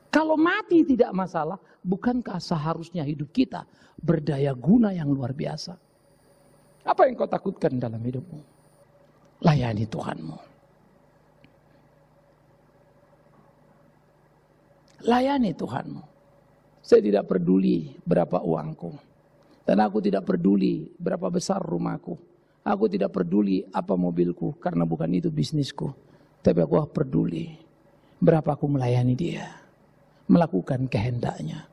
Kalau mati tidak masalah, bukankah seharusnya hidup kita berdaya guna yang luar biasa? Apa yang kau takutkan dalam hidupmu? Layani Tuhanmu. Layani Tuhanmu. Saya tidak peduli berapa uangku. Dan aku tidak peduli berapa besar rumahku. Aku tidak peduli apa mobilku, karena bukan itu bisnisku. Tapi aku peduli berapa aku melayani dia, melakukan kehendaknya.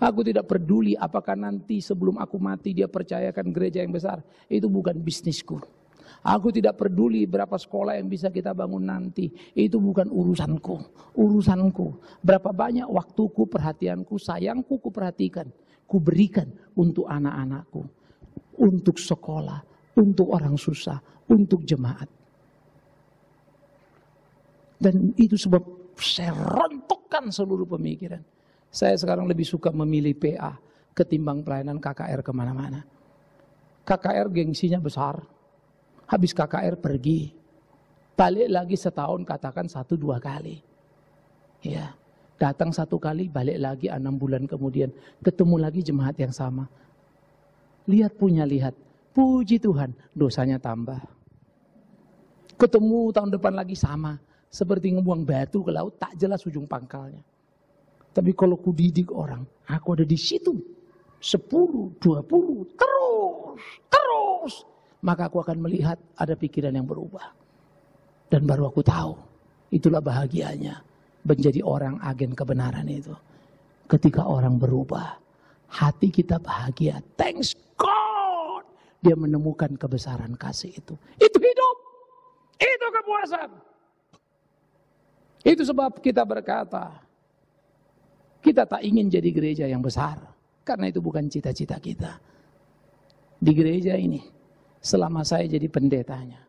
Aku tidak peduli apakah nanti sebelum aku mati dia percayakan gereja yang besar. Itu bukan bisnisku. Aku tidak peduli berapa sekolah yang bisa kita bangun nanti. Itu bukan urusanku. Urusanku berapa banyak waktuku, perhatianku, sayangku kuperhatikan, kuberikan untuk anak-anakku, untuk sekolah, untuk orang susah, untuk jemaat. Dan itu sebab saya rontokkan seluruh pemikiran. Saya sekarang lebih suka memilih PA ketimbang pelayanan KKR kemana-mana. KKR gengsinya besar. Habis KKR pergi. Balik lagi setahun katakan 1-2 kali. Ya, datang 1 kali, balik lagi 6 bulan kemudian. Ketemu lagi jemaat yang sama. Lihat. Puji Tuhan, dosanya tambah. Ketemu tahun depan lagi sama. Seperti ngebuang batu ke laut, tak jelas ujung pangkalnya. Tapi kalau ku didik orang, aku ada di situ. 10, 20, terus. Maka aku akan melihat ada pikiran yang berubah. Dan baru aku tahu, itulah bahagianya menjadi orang agen kebenaran itu. Ketika orang berubah, hati kita bahagia. Thanks God. Dia menemukan kebesaran kasih itu. Itu hidup. Itu kepuasan. Itu sebab kita berkata, kita tak ingin jadi gereja yang besar. Karena itu bukan cita-cita kita. Di gereja ini, selama saya jadi pendetanya,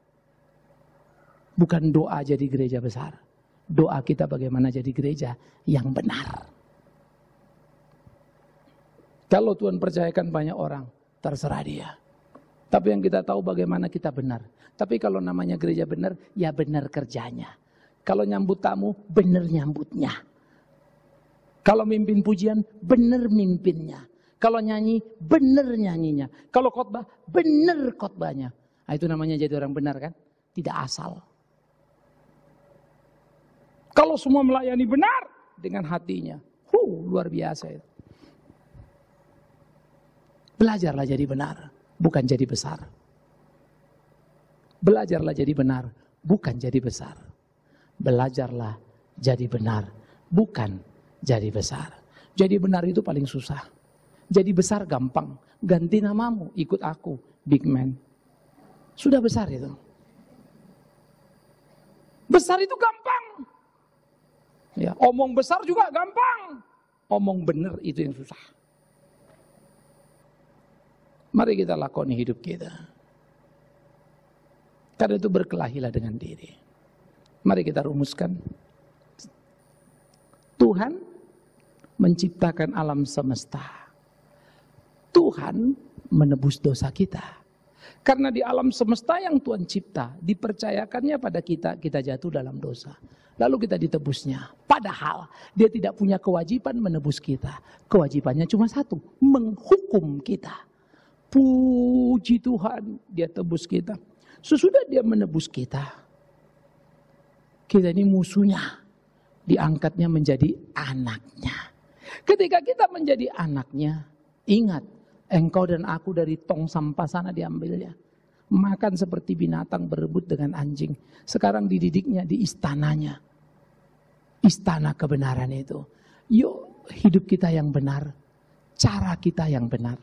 bukan doa jadi gereja besar. Doa kita bagaimana jadi gereja yang benar. Kalau Tuhan percayakan banyak orang, terserah dia. Tapi yang kita tahu bagaimana kita benar. Tapi kalau namanya gereja benar, ya benar kerjanya. Kalau nyambut tamu, benar nyambutnya. Kalau mimpin pujian, benar mimpinnya. Kalau nyanyi, benar nyanyinya. Kalau khotbah, benar khotbahnya. Nah, itu namanya jadi orang benar kan? Tidak asal. Kalau semua melayani benar dengan hatinya, luar biasa itu. Belajarlah jadi benar, bukan jadi besar. Belajarlah jadi benar, bukan jadi besar. Belajarlah jadi benar, bukan jadi besar. Jadi benar itu paling susah. Jadi besar gampang. Ganti namamu, ikut aku, big man. Sudah besar itu. Besar itu gampang. Ya, omong besar juga gampang. Omong benar itu yang susah. Mari kita lakoni hidup kita. Karena itu berkelahilah dengan diri. Mari kita rumuskan. Tuhan menciptakan alam semesta. Tuhan menebus dosa kita. Karena di alam semesta yang Tuhan cipta, dipercayakannya pada kita, kita jatuh dalam dosa. Lalu kita ditebusnya. Padahal dia tidak punya kewajiban menebus kita. Kewajibannya cuma satu, menghukum kita. Puji Tuhan, dia tebus kita. Sesudah dia menebus kita, kita ini musuhnya. Diangkatnya menjadi anaknya. Ketika kita menjadi anaknya, ingat, engkau dan aku dari tong sampah sana diambilnya. Makan seperti binatang, berebut dengan anjing. Sekarang dididiknya di istananya. Istana kebenaran itu. Yuk hidup kita yang benar. Cara kita yang benar.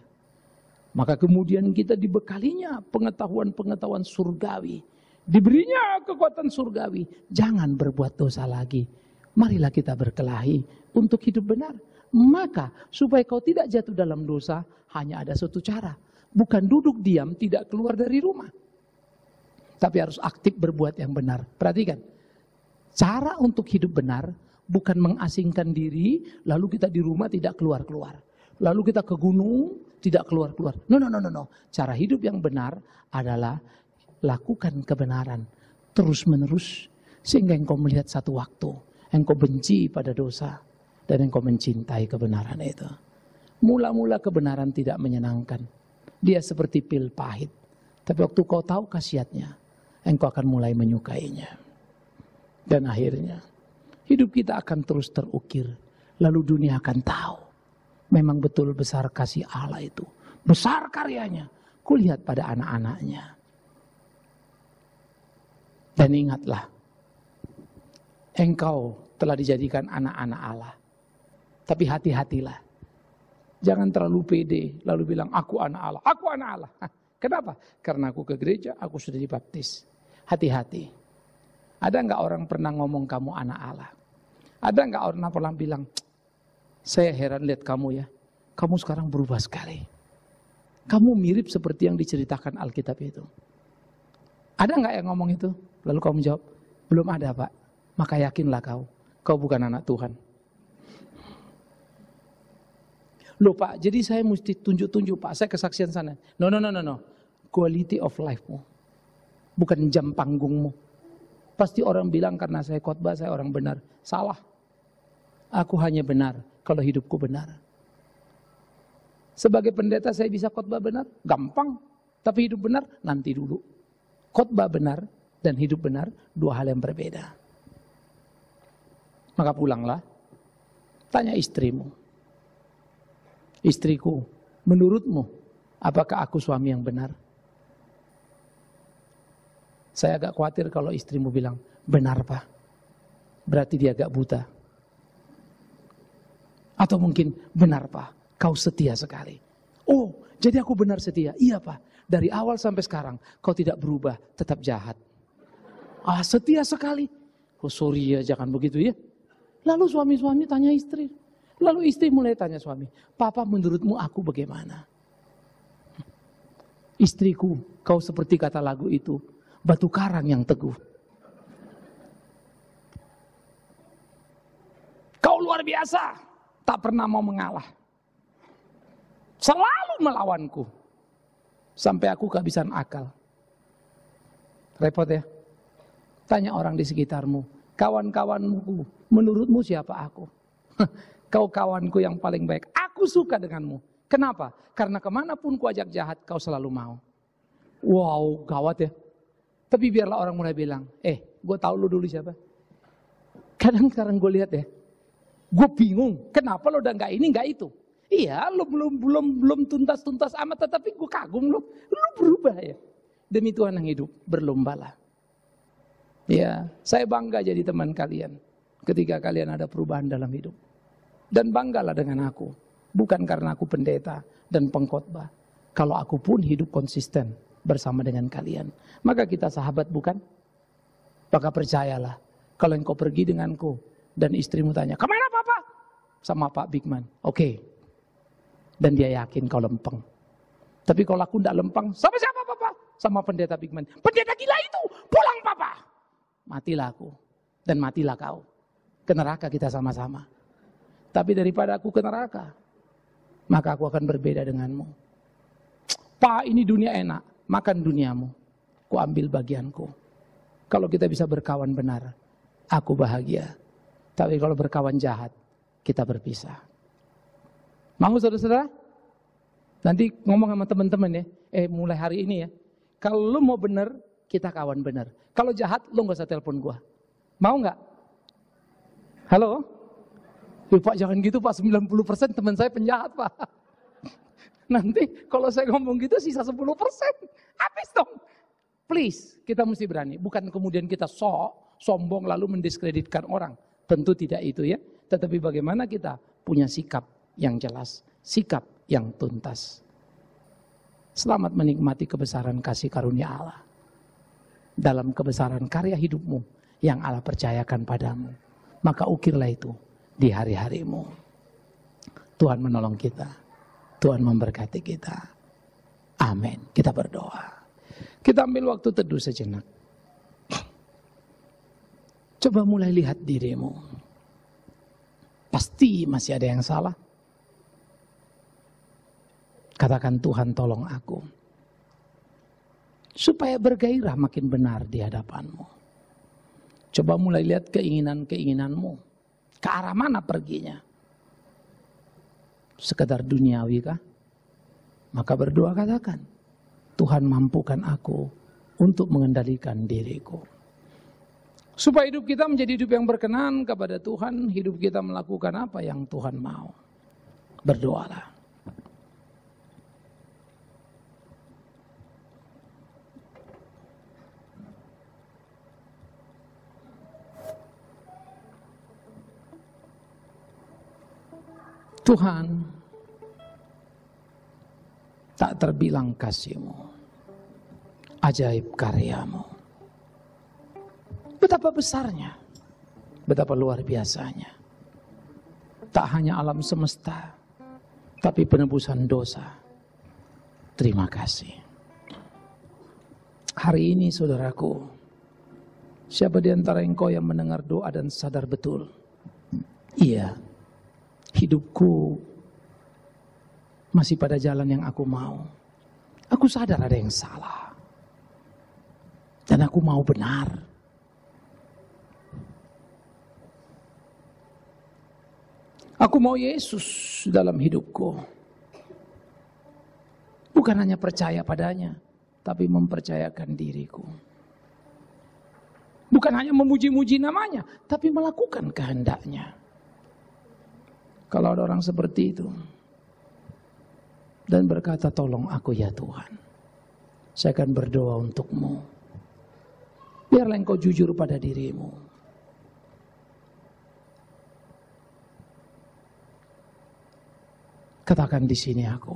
Maka kemudian kita dibekalinya pengetahuan-pengetahuan surgawi. Diberinya kekuatan surgawi. Jangan berbuat dosa lagi. Marilah kita berkelahi untuk hidup benar. Maka supaya kau tidak jatuh dalam dosa, hanya ada satu cara. Bukan duduk diam, tidak keluar dari rumah. Tapi harus aktif berbuat yang benar. Perhatikan. Cara untuk hidup benar bukan mengasingkan diri, lalu kita di rumah tidak keluar-keluar. Lalu kita ke gunung, tidak keluar-keluar. No. Cara hidup yang benar adalah lakukan kebenaran terus-menerus. Sehingga engkau melihat satu waktu, engkau benci pada dosa. Dan engkau mencintai kebenaran itu. Mula-mula kebenaran tidak menyenangkan. Dia seperti pil pahit. Tapi waktu kau tahu khasiatnya, engkau akan mulai menyukainya. Dan akhirnya, hidup kita akan terus terukir. Lalu dunia akan tahu. Memang betul besar kasih Allah itu. Besar karyanya. Kulihat pada anak-anaknya. Dan ingatlah. Engkau telah dijadikan anak-anak Allah. Tapi hati-hatilah. Jangan terlalu pede. Lalu bilang aku anak Allah. Aku anak Allah. Kenapa? Karena aku ke gereja. Aku sudah dibaptis. Hati-hati. Ada enggak orang pernah ngomong kamu anak Allah? Ada enggak orang pernah bilang, saya heran lihat kamu ya, kamu sekarang berubah sekali. Kamu mirip seperti yang diceritakan Alkitab itu. Ada enggak yang ngomong itu? Lalu kamu jawab, belum ada Pak. Maka yakinlah kau bukan anak Tuhan. Loh Pak, jadi saya mesti tunjuk-tunjuk Pak, saya kesaksian sana. No. Quality of life-mu. Bukan jam panggungmu. Pasti orang bilang karena saya khotbah saya orang benar. Salah. Aku hanya benar kalau hidupku benar. Sebagai pendeta saya bisa khotbah benar? Gampang. Tapi hidup benar? Nanti dulu. Khotbah benar dan hidup benar, dua hal yang berbeda. Maka pulanglah. Tanya istrimu. Istriku, menurutmu apakah aku suami yang benar? Saya agak khawatir kalau istrimu bilang, benar Pak. Berarti dia agak buta. Atau mungkin, benar Pak, kau setia sekali. Oh, jadi aku benar setia. Iya Pak, dari awal sampai sekarang kau tidak berubah, tetap jahat. Ah, setia sekali. Oh sorry ya, jangan begitu ya. Lalu suami-suami tanya istri. Lalu istri mulai tanya suami, Papa menurutmu aku bagaimana? Istriku, kau seperti kata lagu itu, batu karang yang teguh. Kau luar biasa, tak pernah mau mengalah. Selalu melawanku. Sampai aku kehabisan akal. Repot ya? Tanya orang di sekitarmu, kawan-kawanmu, menurutmu siapa aku? Kau kawanku yang paling baik. Aku suka denganmu. Kenapa? Karena kemanapun ku ajak jahat, kau selalu mau. Wow, gawat ya. Tapi biarlah orang mulai bilang, gue tahu lu dulu siapa. Kadang sekarang gue lihat ya, gue bingung. Kenapa lo udah nggak ini, nggak itu? Iya, lo belum tuntas amat, tetapi gue kagum lo berubah ya. Demi Tuhan yang hidup, berlombalah. Ya, saya bangga jadi teman kalian ketika kalian ada perubahan dalam hidup. Dan banggalah dengan aku. Bukan karena aku pendeta dan pengkhotbah. Kalau aku pun hidup konsisten bersama dengan kalian. Maka kita sahabat bukan? Maka percayalah. Kalau engkau pergi denganku dan istrimu tanya, kemana Papa? Sama Pak Bigman. Oke. Dan dia yakin kau lempeng. Tapi kalau aku tidak lempeng, sama siapa Papa? Sama pendeta Bigman. Pendeta gila itu, pulang Papa. Matilah aku dan matilah kau. Ke neraka kita sama-sama. Tapi daripada aku ke neraka, maka aku akan berbeda denganmu. Pak, ini dunia enak, makan duniamu. Ku ambil bagianku. Kalau kita bisa berkawan benar, aku bahagia. Tapi kalau berkawan jahat, kita berpisah. Mau saudara-saudara? Nanti ngomong sama teman-teman ya. Mulai hari ini ya. Kalau lu mau benar, kita kawan benar. Kalau jahat, lu gak usah telepon gua. Mau gak? Halo? Pak jangan gitu Pak, 90% teman saya penjahat Pak. Nanti kalau saya ngomong gitu sisa 10%. Habis dong. Please, kita mesti berani. Bukan kemudian kita sombong lalu mendiskreditkan orang. Tentu tidak itu ya. Tetapi bagaimana kita punya sikap yang jelas. Sikap yang tuntas. Selamat menikmati kebesaran kasih karunia Allah. Dalam kebesaran karya hidupmu yang Allah percayakan padamu. Maka ukirlah itu di hari-harimu. Tuhan menolong kita. Tuhan memberkati kita. Amin. Kita berdoa. Kita ambil waktu teduh sejenak. Coba mulai lihat dirimu. Pasti masih ada yang salah. Katakan, Tuhan tolong aku. Supaya bergairah makin benar di hadapan-Mu. Coba mulai lihat keinginan-keinginanmu. Ke arah mana perginya? Sekedar duniawi kah? Maka berdoa katakan, Tuhan mampukan aku untuk mengendalikan diriku. Supaya hidup kita menjadi hidup yang berkenan kepada Tuhan, hidup kita melakukan apa yang Tuhan mau. Berdoalah. Tuhan, tak terbilang kasih-Mu, ajaib karya-Mu. Betapa besarnya, betapa luar biasanya. Tak hanya alam semesta, tapi penebusan dosa. Terima kasih. Hari ini saudaraku, siapa di antara engkau yang mendengar doa dan sadar betul? Iya, hidupku masih pada jalan yang aku mau. Aku sadar ada yang salah. Dan aku mau benar. Aku mau Yesus dalam hidupku. Bukan hanya percaya padanya, tapi mempercayakan diriku. Bukan hanya memuji-muji namanya, tapi melakukan kehendaknya. Kalau ada orang seperti itu dan berkata, tolong aku ya Tuhan, saya akan berdoa untukmu. Biarlah engkau jujur pada dirimu. Katakan di sini aku,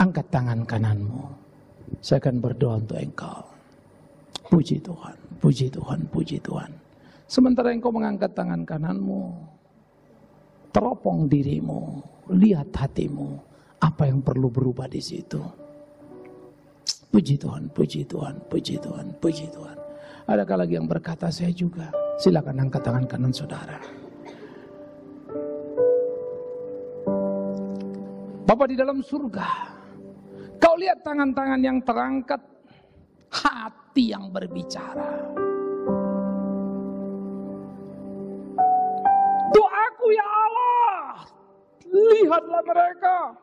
angkat tangan kananmu, saya akan berdoa untuk engkau. Puji Tuhan, puji Tuhan, puji Tuhan. Sementara engkau mengangkat tangan kananmu, teropong dirimu, lihat hatimu, apa yang perlu berubah di situ. Puji Tuhan, puji Tuhan, puji Tuhan, puji Tuhan. Adakah lagi yang berkata saya juga? Silakan angkat tangan kanan saudara. Bapa di dalam surga, kau lihat tangan-tangan yang terangkat, hati yang berbicara. Doaku ya Allah, lihatlah mereka.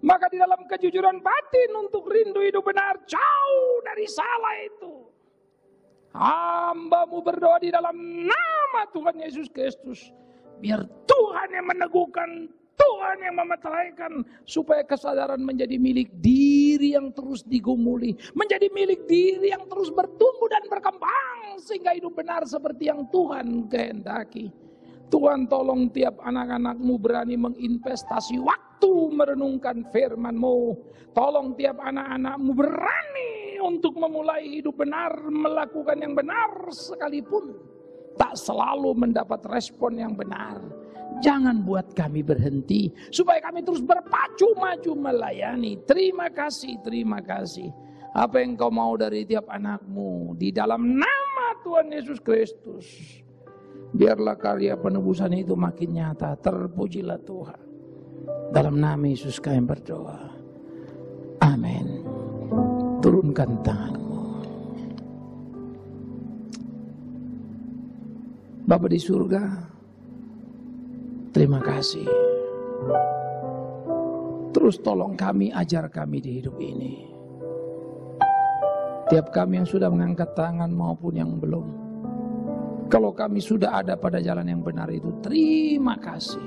Maka di dalam kejujuran batin untuk rindu hidup benar, jauh dari salah itu. Hamba-Mu berdoa di dalam nama Tuhan Yesus Kristus. Biar Tuhan yang meneguhkan, Tuhan yang memeteraikan, supaya kesadaran menjadi milik diri yang terus digumuli, menjadi milik diri yang terus bertumbuh dan berkembang, sehingga hidup benar seperti yang Tuhan kehendaki. Tuhan tolong tiap anak-anak-Mu berani menginvestasi waktu merenungkan firman-Mu. Tolong tiap anak-anak-Mu berani untuk memulai hidup benar, melakukan yang benar sekalipun tak selalu mendapat respon yang benar. Jangan buat kami berhenti, supaya kami terus berpacu maju melayani. Terima kasih, terima kasih. Apa yang Kau mau dari tiap anak-Mu, di dalam nama Tuhan Yesus Kristus, biarlah karya penebusan itu makin nyata. Terpujilah Tuhan. Dalam nama Yesus kami berdoa. Amin. Turunkan tanganmu. Bapa di surga, terima kasih. Terus tolong kami, ajar kami di hidup ini. Tiap kami yang sudah mengangkat tangan maupun yang belum. Kalau kami sudah ada pada jalan yang benar itu, terima kasih.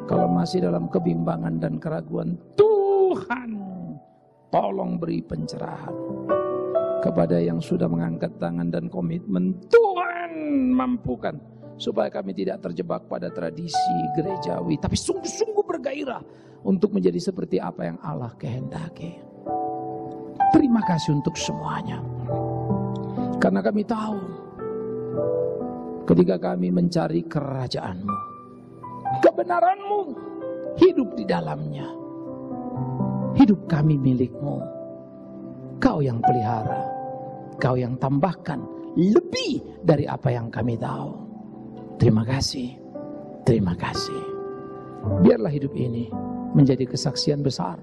Kalau masih dalam kebimbangan dan keraguan, Tuhan tolong beri pencerahan. Kepada yang sudah mengangkat tangan dan komitmen, Tuhan mampukan. Supaya kami tidak terjebak pada tradisi gerejawi, tapi sungguh-sungguh bergairah untuk menjadi seperti apa yang Allah kehendaki. Terima kasih untuk semuanya. Karena kami tahu, ketika kami mencari kerajaan-Mu, kebenaran-Mu, hidup di dalamnya, hidup kami milik-Mu. Kau yang pelihara, Kau yang tambahkan lebih dari apa yang kami tahu. Terima kasih, terima kasih. Biarlah hidup ini menjadi kesaksian besar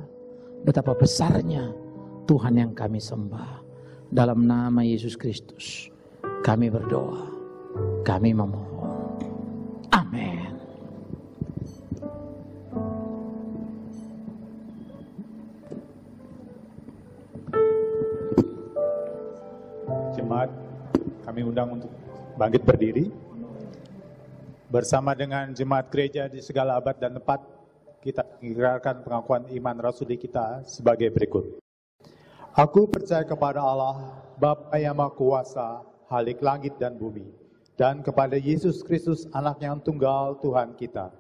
betapa besarnya Tuhan yang kami sembah. Dalam nama Yesus Kristus kami berdoa, kami memohon. Amin. Jemaat, kami undang untuk bangkit berdiri. Bersama dengan jemaat gereja di segala abad dan tempat, kita mengikrarkan pengakuan iman rasuli kita sebagai berikut. Aku percaya kepada Allah, Bapa yang Maha Kuasa, Khalik langit dan bumi, dan kepada Yesus Kristus, Anak yang tunggal Tuhan kita,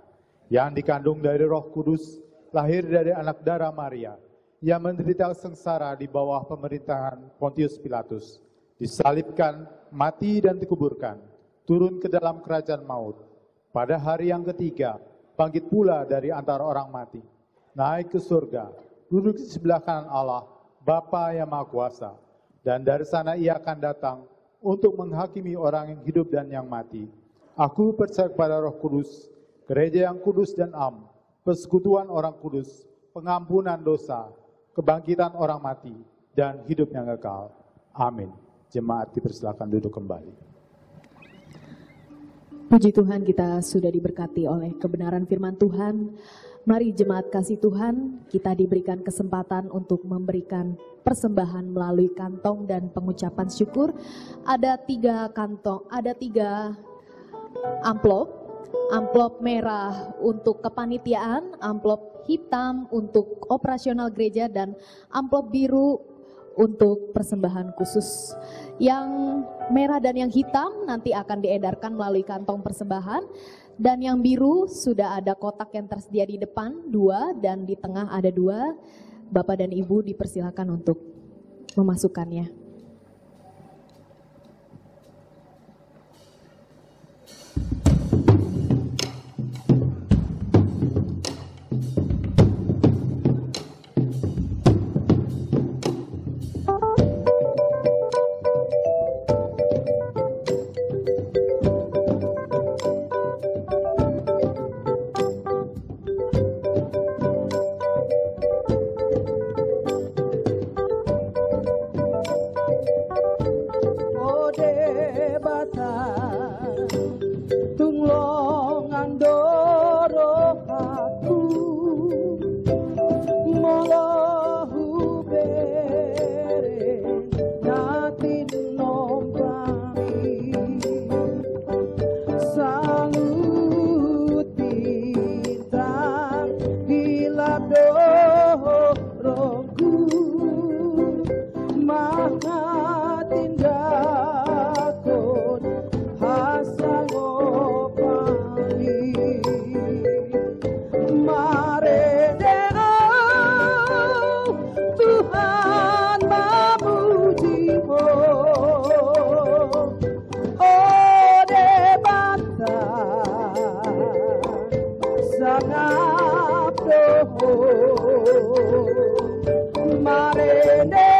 yang dikandung dari Roh Kudus, lahir dari anak darah Maria, yang menderita sengsara di bawah pemerintahan Pontius Pilatus, disalibkan, mati dan dikuburkan, turun ke dalam kerajaan maut. Pada hari yang ketiga, bangkit pula dari antara orang mati, naik ke surga, duduk di sebelah kanan Allah, Bapa yang Maha Kuasa, dan dari sana ia akan datang untuk menghakimi orang yang hidup dan yang mati. Aku percaya kepada Roh Kudus, gereja yang kudus dan am, persekutuan orang kudus, pengampunan dosa, kebangkitan orang mati, dan hidup yang kekal. Amin. Jemaat dipersilakan duduk kembali. Puji Tuhan, kita sudah diberkati oleh kebenaran firman Tuhan. Mari jemaat kasih Tuhan, kita diberikan kesempatan untuk memberikan persembahan melalui kantong dan pengucapan syukur. Ada 3 kantong, ada 3 amplop. Amplop merah untuk kepanitiaan, amplop hitam untuk operasional gereja, dan amplop biru untuk persembahan khusus. Yang merah dan yang hitam nanti akan diedarkan melalui kantong persembahan, dan yang biru sudah ada kotak yang tersedia di depan 2 dan di tengah ada 2. Bapak dan Ibu dipersilakan untuk memasukkannya. Mare